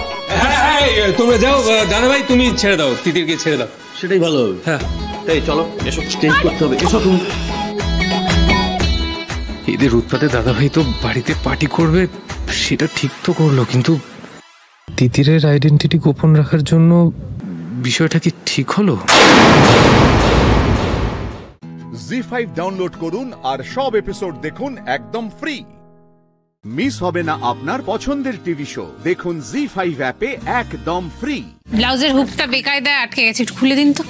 তোমরা যাও, দাদা ভাই তুমি ছেড়ে দাও, তিতিরকে ছেড়ে দাও, সেটাই ভালো হবে। হ্যাঁ এই চলো, এসো, চেঞ্জ করতে হবে, এসো তুমি। এদের উৎপাতে দাদা ভাই তো বাড়িতে পার্টি করবে, সেটা ঠিক তো করলো, কিন্তু তিতিরের আইডেন্টিটি গোপন রাখার জন্য বিষয়টা কি ঠিক হলো? জি5 ডাউনলোড করুন আর সব এপিসোড দেখুন একদম ফ্রি। মিস হবে না আপনার পছন্দের টিভি শো, দেখুন জি5 অ্যাপে একদম ফ্রি। ব্লাউজের হুকটা বেকায়দায় আটকে গেছে, একটু খুলে দিন তো।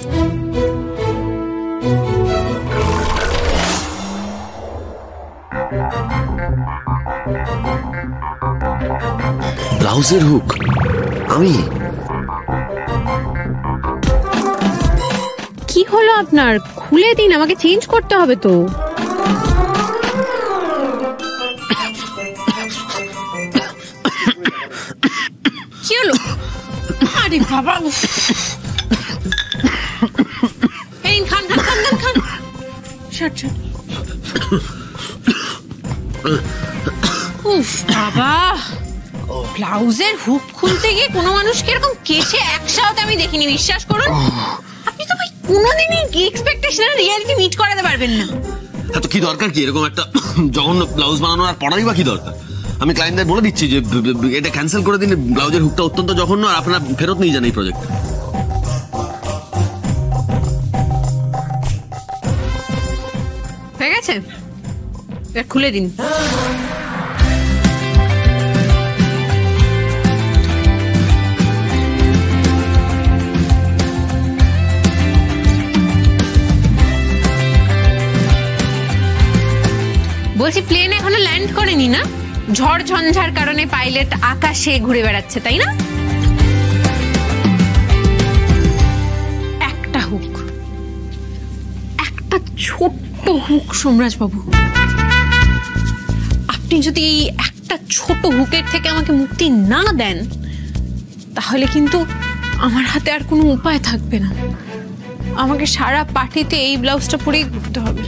ব্লাউজের হুক আমি? হলো আপনার? খুলে দিন, আমাকে চেঞ্জ করতে হবে তো। কি হলো? আরে বাবা, এই খান খান খান খান খান। Shirt shirt. উফ বাবা, ব্লাউজের হুক খুলতে গিয়ে কোনো মানুষকে এরকম কেচে একসাথে আমি দেখিনি, বিশ্বাস করুন। আপনি তো ভাই কোনোদিনই এক্সপেকটেশন আর রিয়ালিটি মিট করাতে পারবেন না। তো কি দরকার কি এরকম একটা জঘন্য ব্লাউজ বানানোর, আর পড়ারই বা কি দরকার? আমি ক্লায়েন্টদের বলে দিচ্ছি যে এটা ক্যান্সেল করে দিন, ব্লাউজের হুকটা অত্যন্ত জঘন্য, আর আপনারা ফেরত নিয়ে যান এই প্রজেক্ট। হয়ে গেছে, এবার খুলে দিন। বলছি প্লেন এখনো ল্যান্ড করেনি না? ঝড় ঝঞ্ঝার কারণে পাইলট আকাশে ঘুরে বেড়াচ্ছে, তাই না? একটা হুক, একটা ছোট্ট হুক সোমরাজ বাবু, আপনি যদি একটা ছোট হুকের থেকে আমাকে মুক্তি না দেন তাহলে কিন্তু আমার হাতে আর কোনো উপায় থাকবে না। আমাকে সারা পার্টিতে এই ব্লাউজটা পরেই ঘুরতে হবে।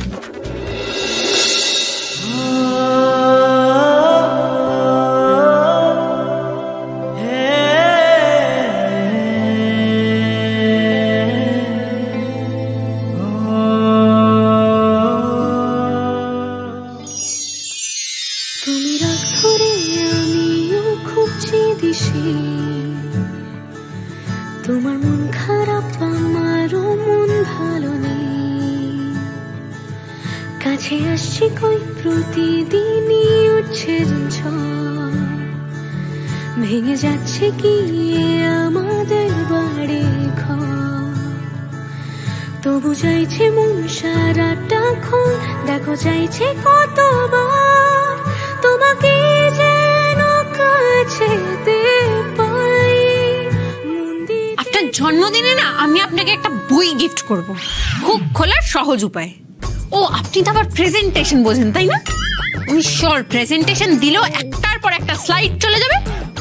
তোমার মন খারাপ, আমারও মন ভালো নেই, কাছে আসছি কই প্রতিদিনই উঠছে ঝড়, ভেঙে যাচ্ছে কি আমাদের বাড়ি ঘর, তবু চাইছে মন সারাটা ক্ষণ, দেখো চাইছে কতবার তোমাকে যেন কাছে পাই। আপনার জন্মদিনে না আমি আপনাকে একটা বই গিফট করব, হুক খোলার সহজ উপায়। ও আপনি তো আবার প্রেজেন্টেশন বোঝেন তাই না? উনি শিওর প্রেজেন্টেশন দিলেও একটার পর একটা স্লাইড চলে যাবে,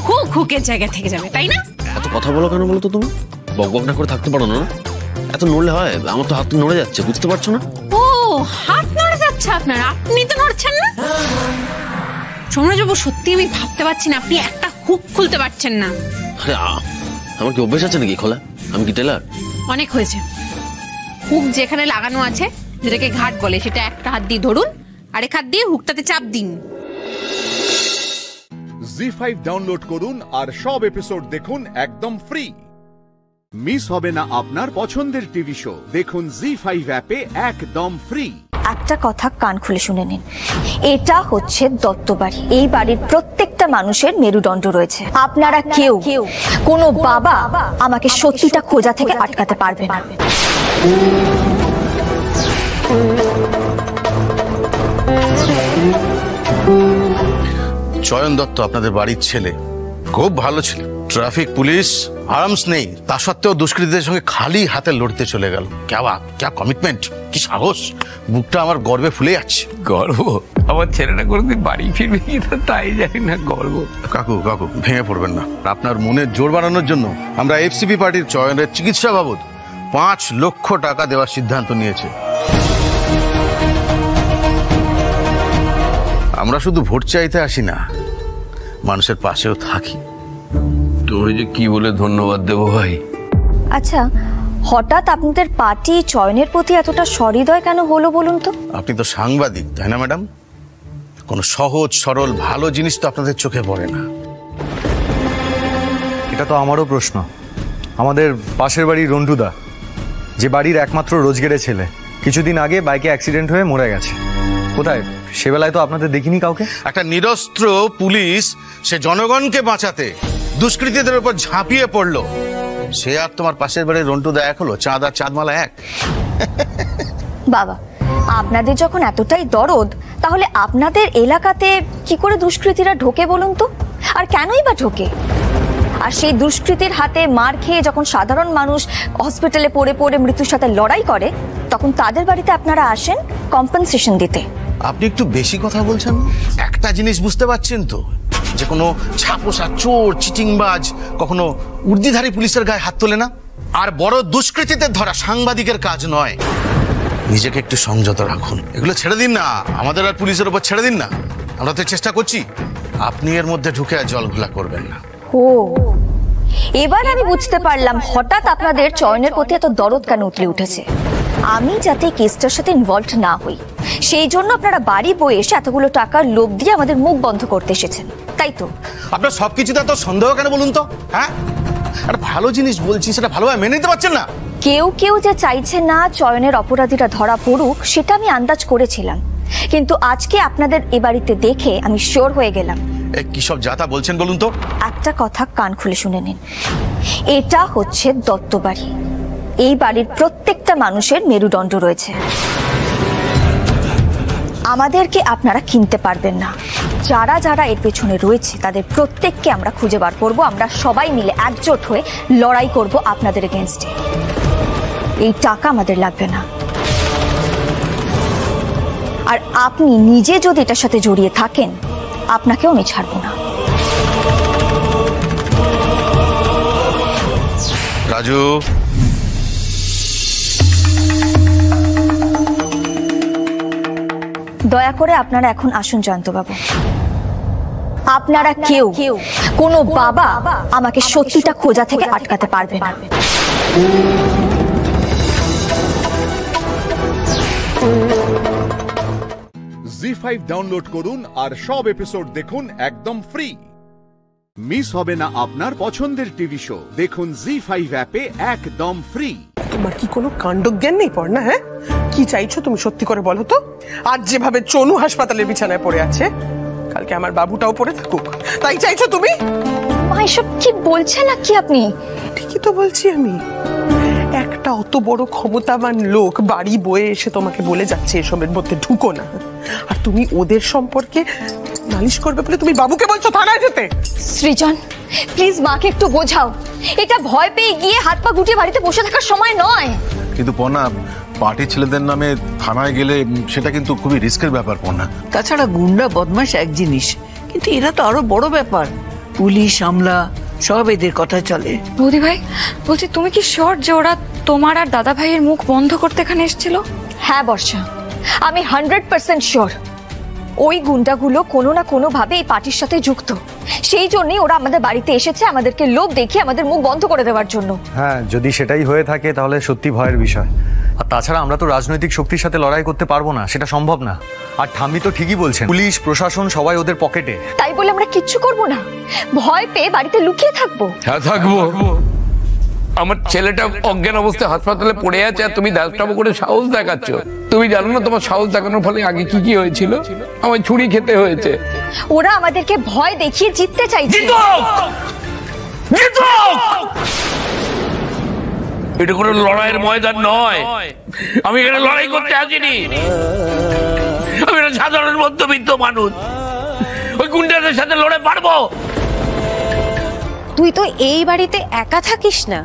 হুক হুকের জায়গা থেকে যাবে, তাই না? এত কথা বলো কেন বলো তো? তুমি বকবক না করে থাকতে পারো না? এত নড়লে হয়? আমার তো হাত নড়ে যাচ্ছে, বুঝতে পারছো না? ও হাত নড়ে যাচ্ছে আপনার, আপনি তো নড়ছেন না। সোমরাজবাবু সত্যি আমি ভাবতে পারছি না আপনি একটা হুক খুলতে পারছেন না। আমার কি অভ্যেস আছে নাকি খোলা? আমি কি টেলার? অনেক হয়েছে। হুক যেখানে লাগানো আছে, যেটাকে ঘাট বলে, সেটা একটা হাত দিয়ে ধরুন, আরেক হাত দিয়ে হুকটাতে চাপ দিন। জি5 ডাউনলোড করুন আর সব এপিসোড দেখুন একদম ফ্রি। মিস হবে না আপনার পছন্দের টিভি শো, দেখুন জি5 অ্যাপে একদম ফ্রি। একটা কথা কান খুলে শুনে নিন, এটা হচ্ছে দত্তবাড়ি। এই বাড়ির প্রত্যেকটা মানুষের মেরুদণ্ড রয়েছে। আপনারা কেউ কোনো বাবা আমাকে সত্যিটা খোঁজা থেকে আটকাতে পারবে না। চয়ন দত্ত আপনাদের বাড়ির ছেলে, খুব ভালো ছিল, ট্রাফিক পুলিশ, আর্মস নেই, তা সত্ত্বেও দুষ্কৃতীদের সঙ্গে খালি হাতে লড়তে চলে গেল। ক্যা কমিটমেন্ট, কি সাহস! বুকটা আমার গর্বে ফুলে যাচ্ছে। গর্ব? আমার ছেলেটা কোনোদিন বাড়ি ফিরবে কিনা তাই জানি না। গর্ব? কাকু কাকু ভেঙে পড়বেন না। আপনার মনের জোর বাড়ানোর জন্য আমরা এফসিপি পার্টির চয়নের চিকিৎসা বাবদ 5 লক্ষ টাকা দেওয়ার সিদ্ধান্ত নিয়েছে। আমরা শুধু ভোট চাইতে আসি না, মানুষের পাশেও থাকি। তুমি যে কি বলে ধন্যবাদ দেবো ভাই। আচ্ছা, হঠাৎ আপনাদের পার্টি চয়নের প্রতি এতটা সহৃদয় কেন হলো বলুন তো? আপনি তো সাংবাদিক তাই না ম্যাডাম? কোনো সহজ সরল ভালো জিনিস তো আপনাদের চোখে পড়ে না। এটা তো আমারও প্রশ্ন। আমাদের পাশের বাড়ির রন্টুদা, যে বাড়ির একমাত্র রোজগেরে ছেলে, কিছুদিন আগে বাইকে অ্যাক্সিডেন্ট হয়ে মরে গেছে। কোথায়? সেবেলায় তো আপনাদের দেখিনি কাউকে। একটা নিরস্ত্র পুলিশ সে জনগণকে বাঁচাতে দুষ্কৃতীদের উপর ঝাঁপিয়ে পড়লো, সে আর তোমার পাশের বাড়ির রন্টুদা এক হলো? চাঁদ আর চাঁদমালা এক? বাবা, আপনাদের যখন এতটাই দরদ, তাহলে আপনাদের এলাকাতে কি করে দুষ্কৃতীরা ঢোকে বলুন তো? আর কেনই বা ঢোকে? আর সেই দুষ্কৃতীর হাতে মার খেয়ে যখন সাধারণ মানুষ হসপিটালে পড়ে পড়ে মৃত্যুর সাথে লড়াই করে, তখন তাদের বাড়িতে আপনারা আসেন কম্পেনসেশন দিতে। আপনি একটু বেশি কথা বলছেন। একটা জিনিস বুঝতে পারছেন তো, যে কোনো ছাপোষা চোর চিটিংবাজ কখনো উর্দিধারী পুলিশের গায়ে হাত তোলে না। আর বড় দুষ্কৃতীদের ধরা সাংবাদিকের কাজ নয়। নিজেকে একটু সংযত রাখুন, এগুলো ছেড়ে দিন না, আমাদের আর পুলিশের উপর ছেড়ে দিন না। আমরা তো চেষ্টা করছি, আপনি এর মধ্যে ঢুকে আর জল ঘোলা করবেন না। ও, এবার আমি বুঝতে পারলাম হঠাৎ আপনাদের চয়নের প্রতি এত দরদ কেন উঠলে উঠেছে। আমি যাতে কেসটার সাথে ইনভলভ না হই সেই জন্য আপনারা বাড়ি বয়ে এসে এতগুলো টাকার লোভ দিয়ে আমাদের মুখ বন্ধ করতে এসেছেন, তাই তো? আপনার সবকিছুতে এত সন্দেহ কেন বলুন তো? হ্যাঁ, একটা ভালো জিনিস বলছি, সেটা ভালোভাবে মেনে নিতে পারছেন না। কেউ কেউ যে চাইছে না চয়নের অপরাধীরা ধরা পড়ুক সেটা আমি আন্দাজ করেছিলাম, কিন্তু আজকে আপনাদের এ বাড়িতে দেখে আমি শিওর হয়ে গেলাম। কি সব যাতা বলছেন বলুন তো? একটা কথা কান খুলে শুনে নিন, এটা হচ্ছে দত্ত বাড়ি। এই বাড়ির প্রত্যেকটা মানুষের মেরুদণ্ড রয়েছে। আমাদেরকে আপনারা কিনতে পারবেন না। যারা যারা এর পেছনে রয়েছে তাদের প্রত্যেককে আমরা খুঁজে বার করব। আমরা সবাই মিলে একজোট হয়ে লড়াই করব আপনাদের এগেইনস্টে। এই টাকা আমাদের লাগবে না। আর আপনি নিজে যদি এটার সাথে জড়িয়ে থাকেন, আপনাকেও আমি ছাড়বো না। রাজু, দয়া করে আপনারা এখন আসুন জয়ন্তবাবু। আপনারা কেউ কোনো বাবা আমাকে সত্যিটা খোঁজা থেকে আটকাতে পারবে না। জি5 ডাউনলোড করুন আর সব এপিসোড দেখুন একদম ফ্রি। মিস হবে না আপনার পছন্দের টিভি শো। দেখুন জি5 অ্যাপে একদম ফ্রি। তোমার কি কোনো কাণ্ডজ্ঞান নেই পড়না? হ্যাঁ, কি চাইছো তুমি সত্যি করে বলো তো? আজ যেভাবে চনু হাসপাতালের বিছানায় পড়ে আছে, কালকে আমার বাবুটাও পড়ে থাকুক, তাই চাইছো তুমি? মা, এসব কি বলছেন না কি আপনি? ঠিকই তো বলছি আমি। একটা অত বড় ক্ষমতাবান লোক বাড়ি বয়ে এসে তোমাকে বলে যাচ্ছে এসবের মধ্যে ঢুকো না, আর তুমি ওদের সম্পর্কে নালিশ করবে বলে তুমি বাবুকে বলছো থানায় যেতে। সৃজন, প্লিজ মাকে একটু বোঝাও। এটা ভয় পেয়ে গিয়ে হাত পা গুটিয়ে বাড়িতে বসে থাকার সময় নয়। কিন্তু পনা, পার্টি ছেলেদের নামে থানায় গেলে সেটা কিন্তু খুবই রিস্কের ব্যাপার পনা। তাছাড়া গুন্ডা বদমাশ এক জিনিস, কিন্তু এরা তো আরো বড় ব্যাপার। পুলিশ আমলা সব এদের কথা চলে। বৌদি ভাই, বলছি তুমি কি শিওর যে ওরা তোমার আর দাদা ভাইয়ের মুখ বন্ধ করতে এখানে এসেছিল? হ্যাঁ বর্ষা, আমি 100% শিওর ওই গুন্ডাগুলো কোনো না কোনো ভাবে এই পার্টির সাথে যুক্ত। সেই জন্যই ওরা আমাদের বাড়িতে এসেছে, আমাদেরকে লোভ দেখিয়ে আমাদের মুখ বন্ধ করে দেওয়ার জন্য। হ্যাঁ, যদি সেটাই হয়ে থাকে তাহলে সত্যি ভয়ের বিষয়। আর তাছাড়া আমরা তো রাজনৈতিক শক্তির সাথে লড়াই করতে পারবো না, সেটা সম্ভব না। আর ঠাম্মি তো ঠিকই বলছেন, পুলিশ প্রশাসন সবাই ওদের পকেটে। তাই বলে আমরা কিচ্ছু করব না, ভয় পেয়ে বাড়িতে লুকিয়ে থাকবো? হ্যাঁ থাকবো। আমার ছেলেটা অজ্ঞান অবস্থায় হাসপাতালে পড়ে আছে আর তুমি দাসটাবু করে সাহস দেখাচ্ছ। তুমি জানো না তোমার সাহস দেখানোর ফলে আগে কি কি হয়েছিল? আমার ছুরি খেতে হয়েছে। ওরা আমাদেরকে ভয় দেখিয়ে জিততে চাইছে। এটা কোনো লড়াইয়ের ময়দান নয়। আমি এখানে লড়াই করতে আসিনি। আমি একটা সাধারণ মধ্যবিত্ত মানুষ, ওই গুন্ডাদের সাথে লড়ে পারবো? তুই তো এই বাড়িতে একা থাকিস না,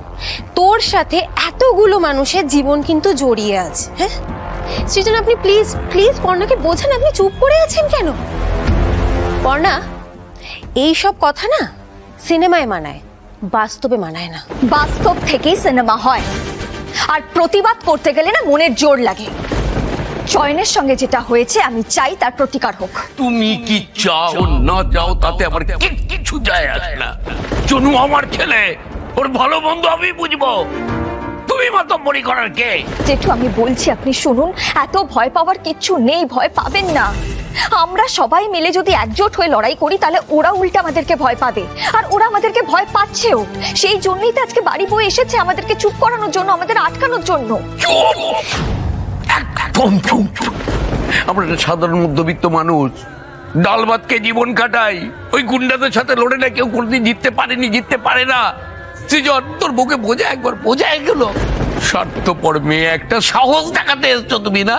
তোর সাথে এতগুলো মানুষের জীবন কিন্তু জড়িয়ে আছে। হ্যাঁ সৃজন, আপনি প্লিজ প্লিজ পর্ণাকে বোঝান, আপনি চুপ করে আছেন কেন? পর্ণা, এই সব কথা না সিনেমায় মানায়, বাস্তবে মানায় না। বাস্তব থেকেই সিনেমা হয়, আর প্রতিবাদ করতে গেলে না মনের জোর লাগে। চয়নের সঙ্গে যেটা হয়েছে আমি চাই তার প্রতিকার হোক। তুমি কি চাও না চাও তাতে আমার কিছু যায় আসে না। চনু আমার ছেলে, ওর ভালো মন্দ আমি বুঝবো। তুমি মাতব্বরি করার কে? জেঠু, আমি বলছি আপনি শুনুন, এত ভয় পাওয়ার কিচ্ছু নেই, ভয় পাবেন না। আমরা সবাই মিলে যদি একজোট হয়ে লড়াই করি তাহলে ওরা উল্টা আমাদেরকে ভয় পাবে, আর ওরা আমাদেরকে ভয় পাচ্ছেও। সেই জন্যই তো আজকে বাড়ি বয়ে এসেছে, আমাদেরকে চুপ করানোর জন্য, আমাদের আটকানোর জন্য। একদম চুপ। আমরা একটা সাধারণ মধ্যবিত্ত মানুষ, ডাল ভাতকে জীবন কাটাই। ওই গুন্ডাদের সাথে লড়ে না কেউ কোনদিন জিততে পারেনি, জিততে পারে না। সৃজন, তোর বুকে বোঝা একবার বোঝা গেল। স্বার্থপর মেয়ে একটা, সাহস দেখাতে এসছো তুমি না?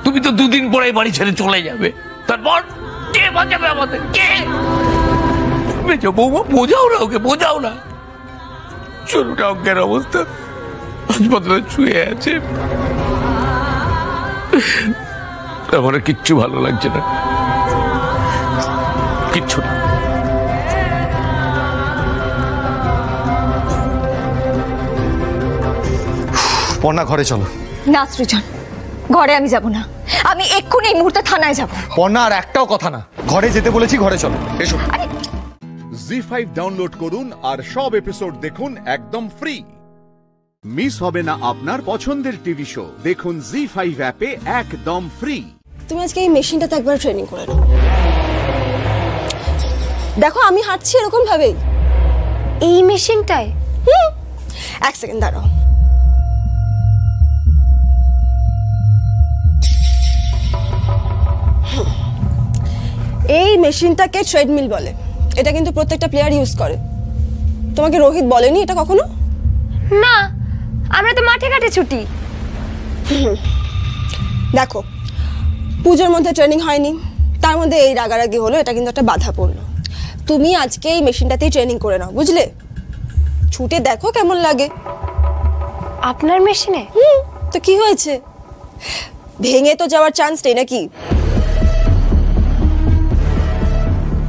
তুমি তো দুদিন পরে বাড়ি ছেড়ে চলে যাবে, তারপর কে বাঁচাবে আমাদের? কে? মেজো বৌমা, বোঝাও না ওকে, বোঝাও না। ছোটটা অজ্ঞান অবস্থা হাসপাতালে শুয়ে আছে, আমার কিচ্ছু ভালো লাগছে না, কিচ্ছু না। পর্ণা ঘরে চলো। না সৃজন, ঘরে আমি যাব না, আমি এক্ষুনি এই মুহূর্তে থানায় যাব। পর্ণা আর একটাও কথা না, ঘরে যেতে বলেছি, ঘরে চলো, এসো। জি5 ডাউনলোড করুন আর সব এপিসোড দেখুন একদম ফ্রি। মিস হবে না আপনার পছন্দের টিভি শো, দেখুন জি5 অ্যাপে একদম ফ্রি। তুমি আজকে এই মেশিনটাতে একবার ট্রেনিং করে নাও। দেখো আমি হাঁটছি এরকম ভাবেই। এই মেশিনটায়? এক সেকেন্ড দাঁড়াও। এই মেশিনটাকে ট্রেডমিল বলে, এটা কিন্তু প্রত্যেকটা প্লেয়ার ইউজ করে। তোমাকে রোহিত বলেনি এটা কখনো? না, আমরা তো মাঠে ঘাটে ছুটি। দেখো পুজোর মধ্যে ট্রেনিং হয়নি, তার মধ্যে এই রাগারাগি হলো, এটা কিন্তু একটা বাধা পড়লো। তুমি আজকে এই মেশিনটাতেই ট্রেনিং করে নাও, বুঝলে? ছুটে দেখো কেমন লাগে। আপনার মেশিনে? তো কি হয়েছে, ভেঙে তো যাওয়ার চান্স নেই নাকি?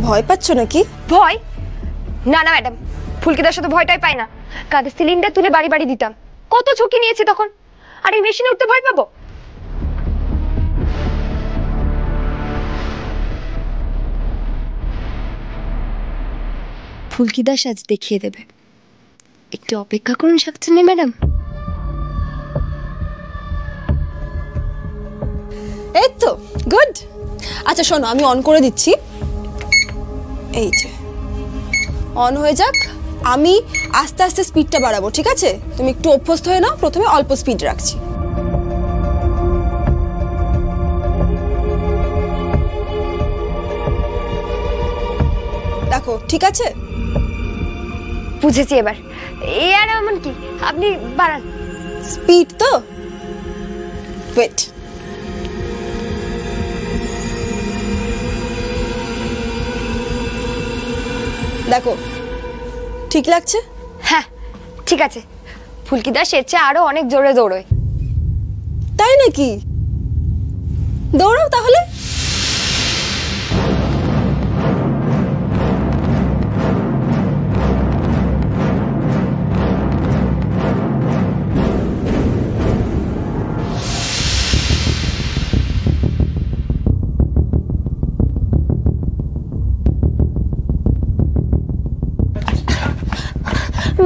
ভয় পাচ্ছ নাকি? ভয়? না না ম্যাডাম, ফুলকিদার সাথে ভয়টাই পাই না। কাঁধে সিলিন্ডার তুলে বাড়ি বাড়ি দিতাম, কত ঝুঁকি নিয়েছি তখন। আর এই মেশিনে উঠতে ভয় পাবো? ফুলকিদাস আজ দেখিয়ে দেবে, একটু অপেক্ষা করুন শাকচুন্নি ম্যাডাম। এই তো গুড। আচ্ছা শোনো, আমি অন করে দিচ্ছি, এই যে অন হয়ে যাক। আমি আস্তে আস্তে স্পিডটা বাড়াবো, ঠিক আছে? তুমি একটু অভ্যস্ত হয়ে নাও, প্রথমে অল্প স্পিড রাখছি। দেখো ঠিক আছে? বুঝেছি এবার। এ আর এমন কি, আপনি বাড়ান স্পিড। তো ওয়েট, দেখো ঠিক লাগছে? হ্যাঁ ঠিক আছে। ফুলকিদাস এর চেয়ে আরো অনেক জোরে দৌড়োয়। তাই নাকি? দৌড়াও তাহলে।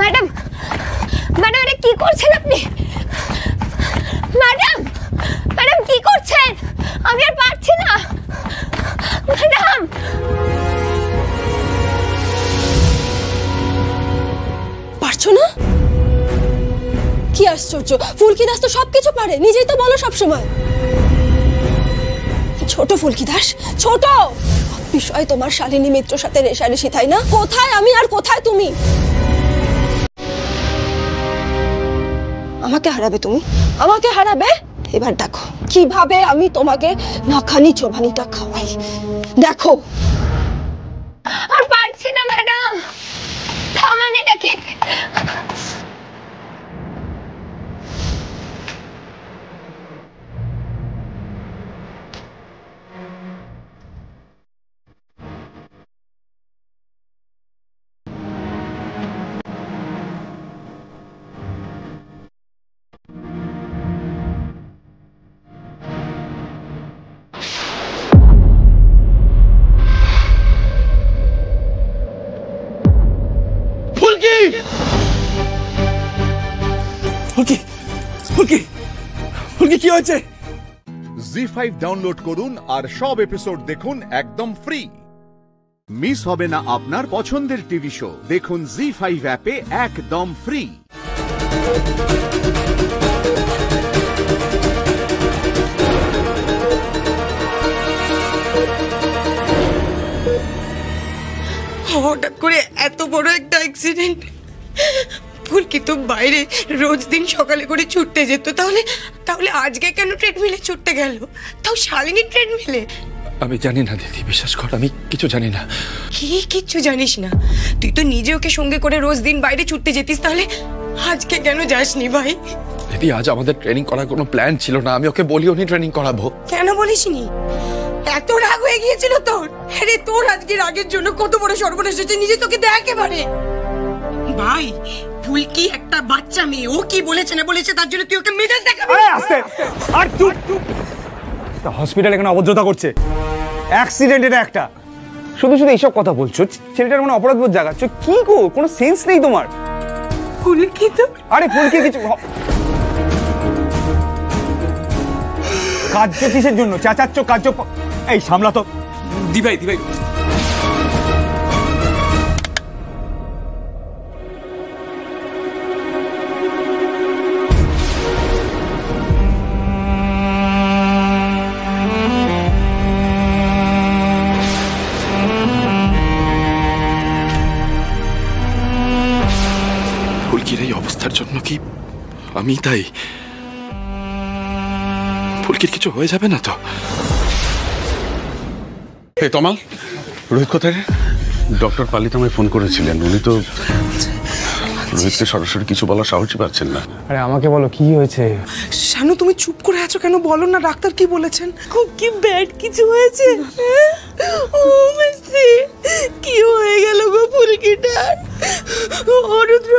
ম্যাডাম, ম্যাডাম এটা কি করছেন আপনি? ম্যাডাম, ম্যাডাম কি করছেন? আমি আর পারছি না ম্যাডাম। পারছো না? কি আশ্চর্য, ফুলকিদাস তো সবকিছু পারে, নিজেই তো বলো সবসময়। ছোট ফুলকিদাস, ছোট বিষয় তোমার শালিনী মিত্রর সাথে রেশারেশি, তাই না? কোথায় আমি আর কোথায় তুমি? আমাকে হারাবে তুমি, আমাকে হারাবে। এবার দেখো কিভাবে আমি তোমাকে নাখানি চোবানিটা খাওয়াই, দেখো। আর পারছি না ম্যাডাম, থামান এটাকে। কি হয়েছে? জি5 ডাউনলোড করুন আর সব এপিসোড দেখুন একদম ফ্রি। মিস হবে না আপনার পছন্দের টিভি শো, দেখুন জি5 অ্যাপে একদম ফ্রি। হঠাৎ করে এত বড় একটা অ্যাক্সিডেন্ট। ফুলকি তো বাইরে রোজ দিন সকালে করে ছুটতে যেত, তাহলে আজকে কেন ট্রেডমিলে ছুটতে গেল? তাও শালিনী ট্রেডমিলে। আমি জানি না দিদি, বিশ্বাস কর আমি কিছু জানি না। কি কিচ্ছু জানিস না? তুই তো নিজে ওকে সঙ্গে করে রোজ দিন বাইরে ছুটতে যেতিস, তাহলে আজকে কেন যাসনি ভাই? দিদি আজ আমাদের ট্রেনিং করার কোনো প্ল্যান ছিল না, আমি ওকে বলিও নি ট্রেনিং করাবো। কেন বলিসনি? এত রাগ হয়ে গিয়েছিল তোর? আরে তোর আজকে রাগের জন্য কত বড় সর্বনাশ হয়েছে, নিজে তোকে দেখ এবারে। ভাই ফুলকি একটা বাচ্চা মেয়ে, ও কি বলেছে না বলেছে তার জন্য তুই ওকে মেজাজ দেখাবি? আস্তে আর চুপ। হসপিটাল এখানে অভদ্রতা করছে, অ্যাক্সিডেন্ট এটা একটা। শুধু শুধু এইসব কথা বলছো, ছেলেটার মানে অপরাধবোধ জাগাচ্ছ। কি গো, কোনো সেন্স নেই তোমার? ফুলকি তো, আরে ফুলকি কিছু কাজ কিসের জন্য চেঁচাচ্ছ? কাজ এই সামলা তো। দিভাই ফুলকির এই অবস্থার জন্য কি আমি তাই? ফুলকির কিছু হয়ে যাবে না তো? এই তমাল, রোহিত কোথায় রে? ডক্টর পালিত আমায় ফোন করেছিলেন, উনি তো রোহিতকে সরাসরি কিছু বলার সাহসই পাচ্ছেন না। আরে আমাকে বলো কি হয়েছে? শানু তুমি চুপ করে আছো কেন? বলো না, ডাক্তার কি বলেছেন? খুব কি ব্যাড কিছু হয়েছে? ও মেসি, কি হয়ে গেল গো ফুলকিটার? অরুদ্র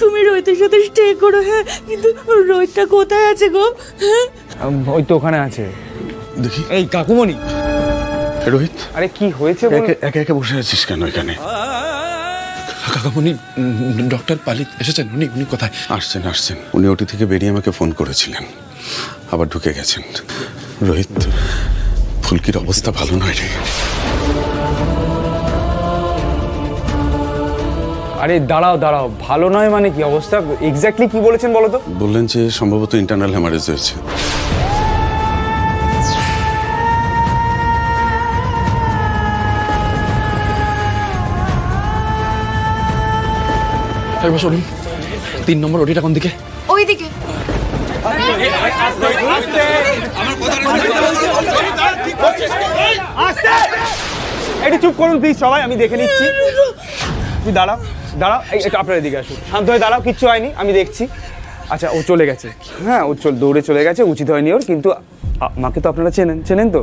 তুমি রোহিতের সাথে স্টে করো। হ্যাঁ, কিন্তু রোহিতটা কোথায় আছে গো? ওই তো ওখানে আছে। দেখি। এই কাকুমণি। রোহিত, আরে কি হয়েছে? একে একে বসে আছিস কেন এখানে? কাকামণি, ডক্টর পালিত এসেছেন? উনি কোথায়? আসছেন। উনি ওটি থেকে বেরিয়ে আমাকে ফোন করেছিলেন, আবার ঢুকে গেছেন। রোহিত, ফুলকির অবস্থা ভালো নয় রে। আরে দাঁড়াও, ভালো নয় মানে কি? অবস্থা এক্স্যাক্টলি কি বলেছেন বলো তো? বললেন যে সম্ভবত ইন্টারনাল হ্যামারেজ হয়েছে। একবার শুনুন, 3 নম্বর ওটিটা কোন দিকে? ওইদিকে। একটু চুপ করুন প্লিজ সবাই, আমি দেখে নিচ্ছি। তুই দাঁড়াও, একটু আপনার এদিকে আসুন। শান্ত হয়ে দাঁড়াও, কিচ্ছু হয়নি, আমি দেখছি। আচ্ছা, ও চলে গেছে। হ্যাঁ, ও দৌড়ে চলে গেছে, উচিত হয়নি ওর। কিন্তু মাকে তো আপনারা চেনেন তো,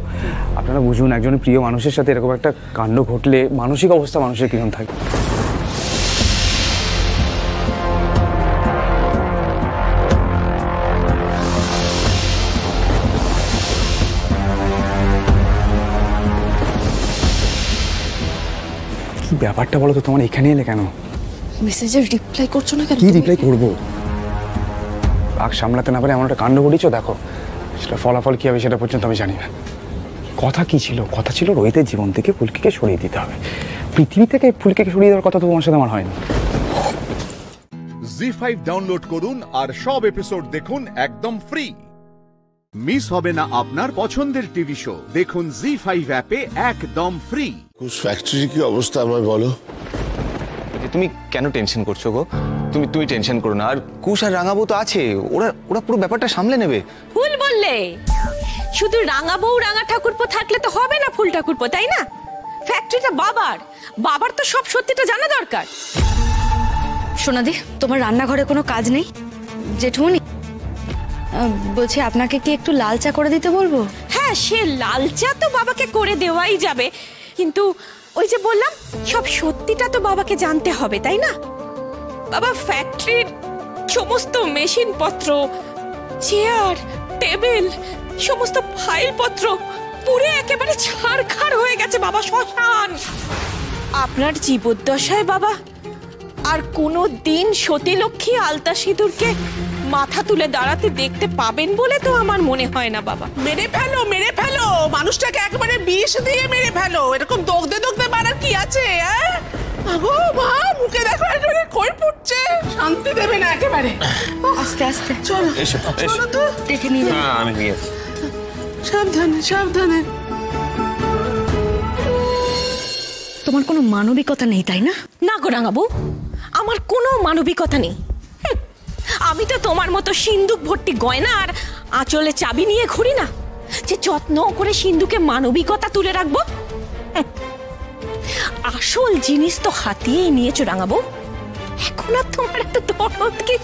আপনারা বুঝুন একজন প্রিয় মানুষের সাথে এরকম একটা কাণ্ড ঘটলে মানসিক অবস্থা মানুষের কিরকম থাকে। কি ব্যাপারটা বলো তো, তোমার এখানে এলে কেন? মেসেজের রিপ্লাই করছো না কেন? কি রিপ্লাই করবো? রাগ সামলাতে না পারে এমন একটা কাণ্ড ঘটিয়েছো, দেখো সেটা ফলাফল কি হবে সেটা পর্যন্ত আমি জানি না। কথা কি ছিল? কথা ছিল রোহিতের জীবন থেকে ফুলকিকে সরিয়ে দিতে হবে। পৃথিবী থেকে ফুলকিকে সরিয়ে দেওয়ার কথা তো তোমার সাথে আমার হয়নি। জি5 ডাউনলোড করুন আর সব এপিসোড দেখুন একদম ফ্রি। মিস হবে না আপনার পছন্দের টিভি শো, দেখুন জি5 অ্যাপে একদম ফ্রি। কুশ ফ্যাক্টরি কি অবস্থা আমায় বলো। তুমি কেন টেনশন করছো গো? তুমি টেনশন করো না। আর কুশ আর রাঙাবু তো আছে, ওরা পুরো ব্যাপারটা সামলে নেবে। ফুল বললে শুধু রাঙা বউ রাঙা ঠাকুরপো থাকলে তো হবে না ফুল ঠাকুরপো, তাই না? ফ্যাক্টরিটা বাবার তো সব সত্যিটা জানা দরকার। সোনাদি, তোমার রান্নাঘরে কোনো কাজ নেই? জেঠুমনি বলছি, আপনাকে কি একটু লাল চা করে দিতে বলবো? হ্যাঁ, সে লাল চা তো বাবাকে করে দেওয়াই যাবে, কিন্তু ওই যে বললাম সব সত্যিটা তো বাবাকে জানতে হবে, তাই না? বাবা ফ্যাক্টরির সমস্ত মেশিন পত্র, চেয়ার, টেবিল, সমস্ত ফাইল পত্র পুরো একেবারে ছারখার হয়ে গেছে বাবা, শ্মশান। আপনার জীবদ্দশায় বাবা আর কোনো দিন সতীলক্ষ্মী আলতা সিঁদুরকে মাথা তুলে দাঁড়াতে দেখতে পাবেন বলে তো আমার মনে হয় না বাবা। মেরে ফেলো মানুষটাকে একেবারে বিষ দিয়ে মেরে ফেলো। এরকম দগদে মারার কি আছে? আগো মা, মুখে দেখো একেবারে খই ফুটছে, শান্তি দেবে না একেবারে। আস্তে আস্তে চলো তো দেখে নিয়ে যাও। আমি নিয়ে সাবধানে। তোমার কোনো মানবিকতা নেই, তাই না? না গো রাঙাবু, আমার কোনো মানবিকতা নেই। আমি তো তোমার মতো সিন্দুক ভর্তি গয়না আর আঁচলে চাবি নিয়ে ঘুরি না। যে যত্ন করে সিন্ধুকে মানবিকতা তুলে রাখবো? আসল জিনিস তো হাতিয়েই নিয়েছো রাঙাবো। এখন আর তোমার এত দরদ কি?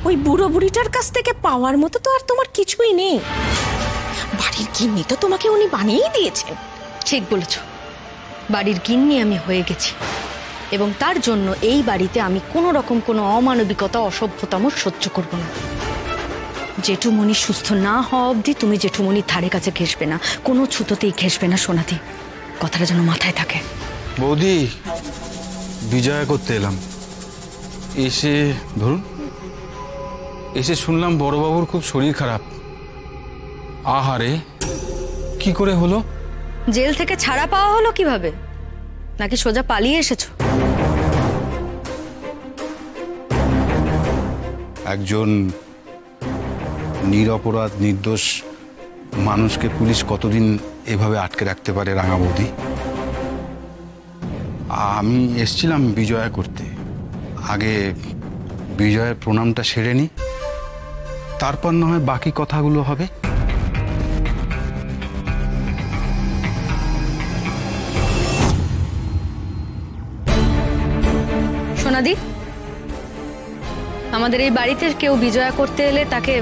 ওই বুড়ো বুড়িটার কাছ থেকে পাওয়ার মতো তো আর তোমার কিছুই নেই। বাড়ির গিন্নি তো তোমাকে উনি বানিয়েই দিয়েছেন। ঠিক বলেছ, বাড়ির গিন্নি আমি হয়ে গেছি, এবং তার জন্য এই বাড়িতে আমি কোনো রকম কোনো অমানবিকতা অসভ্যতম সহ্য করব না। জেঠুমণি সুস্থ না হওয়া অবধি তুমি জেঠুমণির ধারে কাছে ঘেসবে না, কোনো ছুতোতেই ঘেসবে না সোনাদি। কথাটা যেন মাথায় থাকে। বৌদি, বিজয়া করতে এলাম। এসে ধরুন, এসে শুনলাম বড়বাবুর খুব শরীর খারাপ। আহারে, কি করে হলো? জেল থেকে ছাড়া পাওয়া হলো কিভাবে? নাকি সোজা পালিয়ে এসেছো? একজন নিরপরাধ নির্দোষ মানুষকে পুলিশ কতদিন এভাবে আটকে রাখতে পারে রাঙা বৌদি? আমি এসছিলাম বিজয়া করতে। আগে বিজয়ের প্রণামটা সেরে নি, তারপর না হয় বাকি কথাগুলো হবে। সোনাদি, আমাদের এই বাড়িতে কেউ বিজয়া করতে এলে তাকে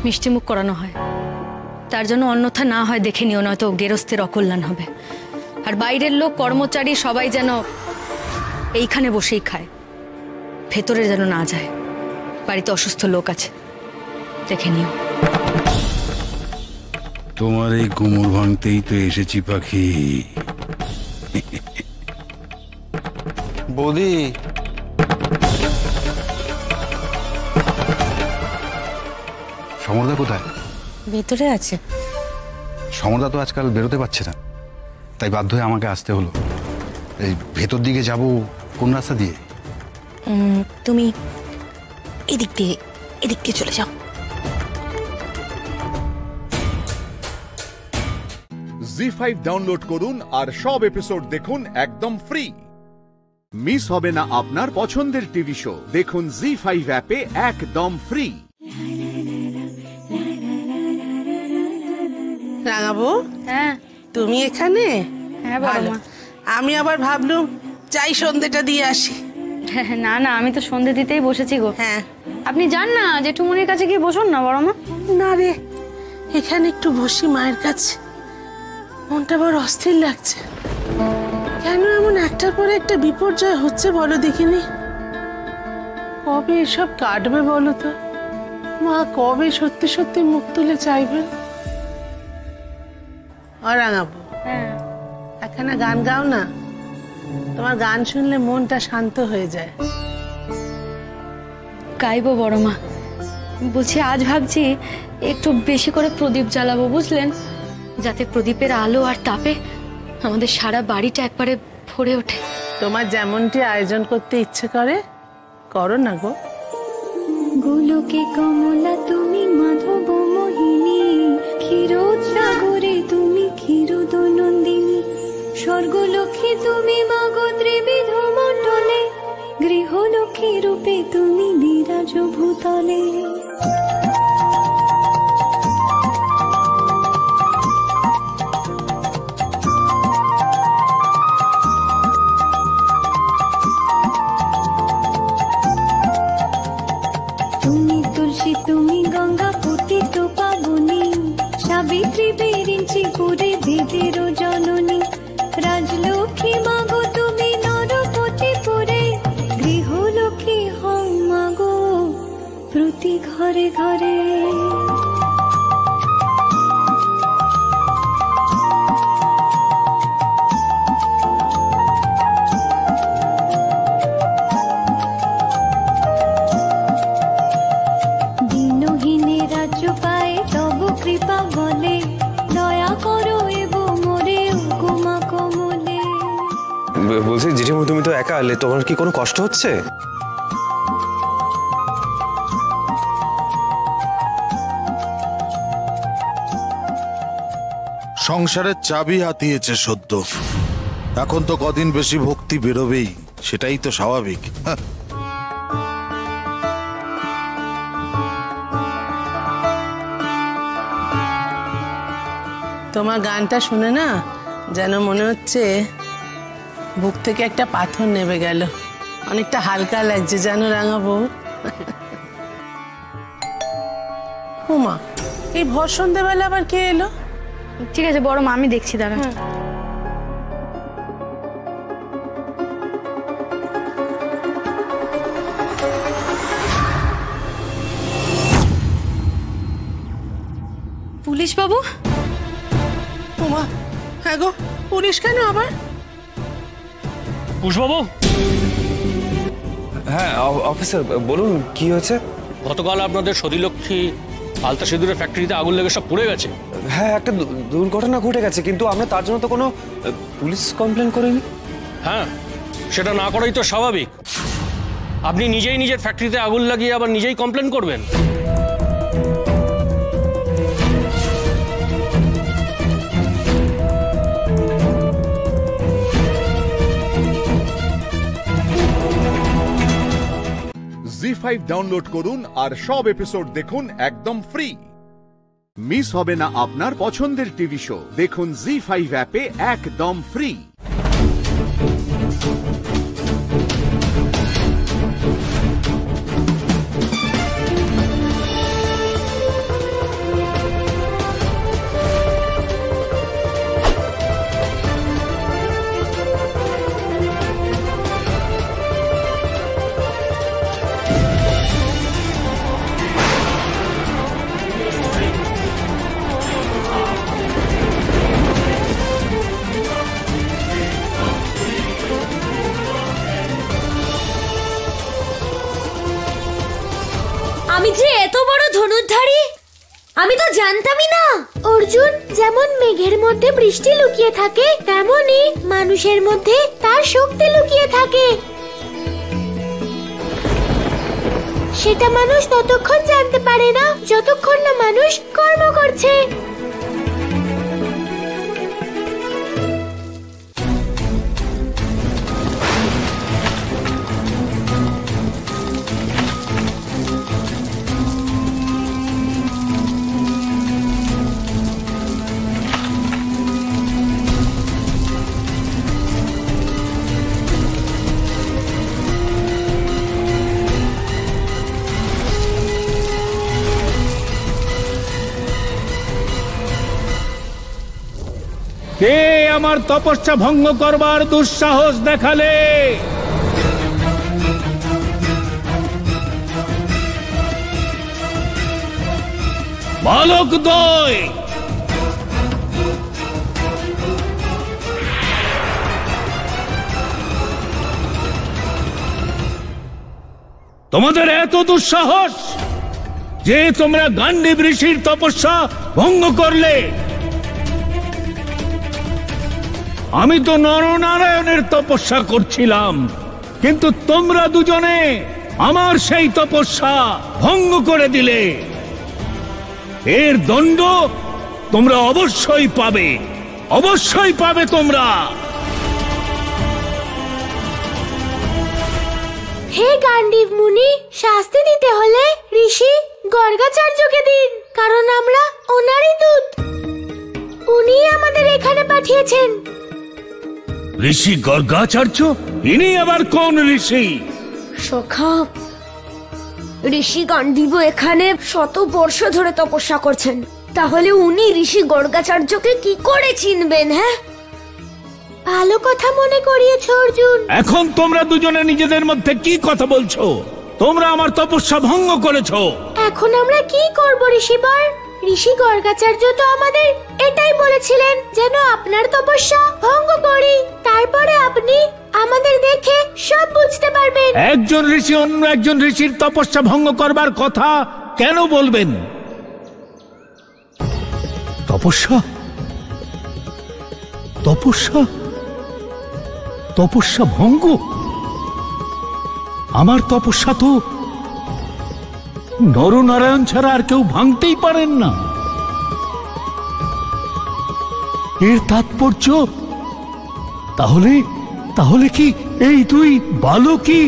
মিষ্টিমুখ করানো হয়। তার জন্য অন্যথা না হয় দেখে নিও, নয়তো গেরস্থের অকল্যাণ হবে। আর বাইরের লোক কর্মচারী সবাই যেন এইখানে বসেই খায়, ভেতরে যেন না যায়। বাড়িতে অসুস্থ লোক আছে, দেখে নিও। তোমার এই কোমর ভাঙতেই তো এসেছি পাখি। বৌদি, সমরদা কোথায়? ভেতরে আছে। সমরদা তো আজকাল বেরোতে পারছে না, তাই বাধ্য হয়ে আমাকে আসতে হলো। এই ভেতর দিকে যাব কোন রাস্তা দিয়ে? তুমি এদিক দিয়ে চলে যাও। জি5 ডাউনলোড করুন আর সব এপিসোড দেখুন একদম ফ্রি। মিস হবে না আপনার পছন্দের টিভি শো। দেখুন জি5 অ্যাপে একদম ফ্রি। রাঙাবো, হ্যাঁ তুমি এখানে? হ্যাঁ বড় মা। আমি আবার ভাবলুম চাই সন্ধ্যেটা দিয়ে আসি। না না, আমি তো সন্ধে দিতেই বসেছি গো। হ্যাঁ, আপনি যান না, জেঠুমনির কাছে গিয়ে বসুন না বড় মা। না রে, এখানে একটু বসি মায়ের কাছে। মনটা বড় অস্থির লাগছে। কেন এমন একটার পর একটা বিপর্যয় হচ্ছে বলো দেখিনি? কবে এসব কাটবে বলো তো? মা কবে সত্যি সত্যি মুখ তুলে চাইবেন? রাঙাবো, হ্যাঁ একখানা গান গাও না। তোমার গান শুনলে মনটা শান্ত হয়ে যায়। গাইবো বড় মা। বলছি, আজ ভাবছি একটু বেশি করে প্রদীপ জ্বালাবো, বুঝলেন? যাতে প্রদীপের আলো আর তাপে আমাদের সারা বাড়িটা একবারে ভরে ওঠে। তোমার যেমনটি আয়োজন করতে ইচ্ছে করে করো না গো। গোলকে কমলা তুমি মাধব মোহিনী, ক্ষীরোদ সাগরে তুমি ক্ষীরোদনন্দিনী, স্বর্গলক্ষ্মী তুমি মাগো ত্রিবিধ মণ্ডলে, গৃহলক্ষ্মী রূপে তুমি বিরাজ ভূতলে। তুমি তুলসী তুমি গঙ্গা পতিত পাবনী, সাবিত্রী বেরিঞ্চি করে বেদের জননী, রাজলক্ষ্মী মাগো তুমি নরপতি পুরে, গৃহলক্ষ্মী হও মাগো প্রতি ঘরে ঘরে। দিনহীনে রাজ্য পায় তব কৃপা বলে, দয়া করো এবং মোরে উপমা কমলে। বলছি জেঠিমা, তুমি তো একা এলে, তোমার কি কোনো কষ্ট হচ্ছে? সংসারের চাবি হাতিয়েছে সদ্য, এখন তো কদিন বেশি ভক্তি বেরোবেই, সেটাই তো স্বাভাবিক। তোমার গানটা শুনে না যেন মনে হচ্ছে বুক থেকে একটা পাথর নেমে গেল, অনেকটা হালকা লাগছে জানো রাঙা বউ। উমা, এই ভর সন্ধ্যেবেলা আবার কে এলো? ঠিক আছে বড় মা, আমি দেখছি, দাঁড়া। পুলিশ বাবু? উমা, হ্যাঁ গো, পুলিশ কেন আবার? পুষ্পবাবু? হ্যাঁ অফিসার বলুন, কি হয়েছে? গতকাল আপনাদের সতীলক্ষ্মী আলতা সিঁদুরের ফ্যাক্টরিতে আগুন লেগে সব পুড়ে গেছে। হ্যাঁ, একটা দুর্ঘটনা ঘটে গেছে, কিন্তু আমরা তার জন্য তো কোনো পুলিশ কমপ্লেন করিনি। হ্যাঁ, সেটা না করাই তো স্বাভাবিক। আপনি নিজেই নিজের ফ্যাক্টরিতে আগুন লাগিয়ে আবার নিজেই কমপ্লেন করবেন? জি5 ডাউনলোড করুন আর সব এপিসোড দেখুন একদম ফ্রি। মিস হবে না আপনার পছন্দের টিভি শো, দেখুন জি5 অ্যাপে একদম ফ্রি। আমি যে এত বড় ধনুর্ধারী আমি তো জানতামই না। অর্জুন, যেমন মেঘের মধ্যে বৃষ্টি লুকিয়ে থাকে, তেমনই মানুষের মধ্যে তার শক্তি লুকিয়ে থাকে। সেটা মানুষ ততক্ষণ জানতে পারে না যতক্ষণ না মানুষ কর্ম করছে। কে আমার তপস্যা ভঙ্গ করবার দুঃসাহস দেখালে? বালক দ্বয়, তোমাদের এত দুঃসাহস যে তোমরা গান্ডীব ঋষির তপস্যা ভঙ্গ করলে। আমি তো নরনারায়ণের তপস্যা করছিলাম, কিন্তু তোমরা দুজনে আমার সেই তপস্যা ভঙ্গ করে দিলে। এর দণ্ড তোমরা অবশ্যই পাবে, অবশ্যই পাবে তোমরা। হে গান্ডীব মুনি, শাস্তি দিতে হলে ঋষি গর্গাচার্যকে দিন, কারণ আমরা ওনারই দূত। উনি আমাদের এখানে পাঠিয়েছেন। ঋষি গর্গাচার্য? ইনি আবার কোন ঋষি? সখা, ঋষি গান্ডীব এখানে শত বর্ষ ধরে তপস্যা করছেন, তাহলে উনি ঋষি গর্গাচার্যকে কি করে চিনবেন? হ্যাঁ, ভালো কথা মনে করিয়েছ অর্জুন। এখন তোমরা দুজনে নিজেদের মধ্যে কি কথা বলছো? তোমরা আমার তপস্যা ভঙ্গ করেছো। এখন আমরা কি করব ঋষিবর? ঋষি গর্গাচার্য তো আমাদের এটাই বলেছিলেন যেন আপনার তপস্যা ভঙ্গ করি, তারপরে আপনি আমাদের দেখে সব বুঝতে পারবেন। একজন ঋষি অন্য একজন ঋষির তপস্যা ভঙ্গ করবার কথা কেন বলবেন? তপস্যা তপস্যা তপস্যা ভঙ্গ? আমার তপস্যা তো নরনারায়ণ ছাড়া আর কেউ ভাঙতেই পারেন না। এর তাৎপর্য তাহলে তাহলে কি এই দুই বালকই?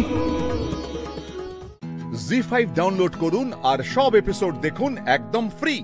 জি5 ডাউনলোড করুন আর সব এপিসোড দেখুন একদম ফ্রি।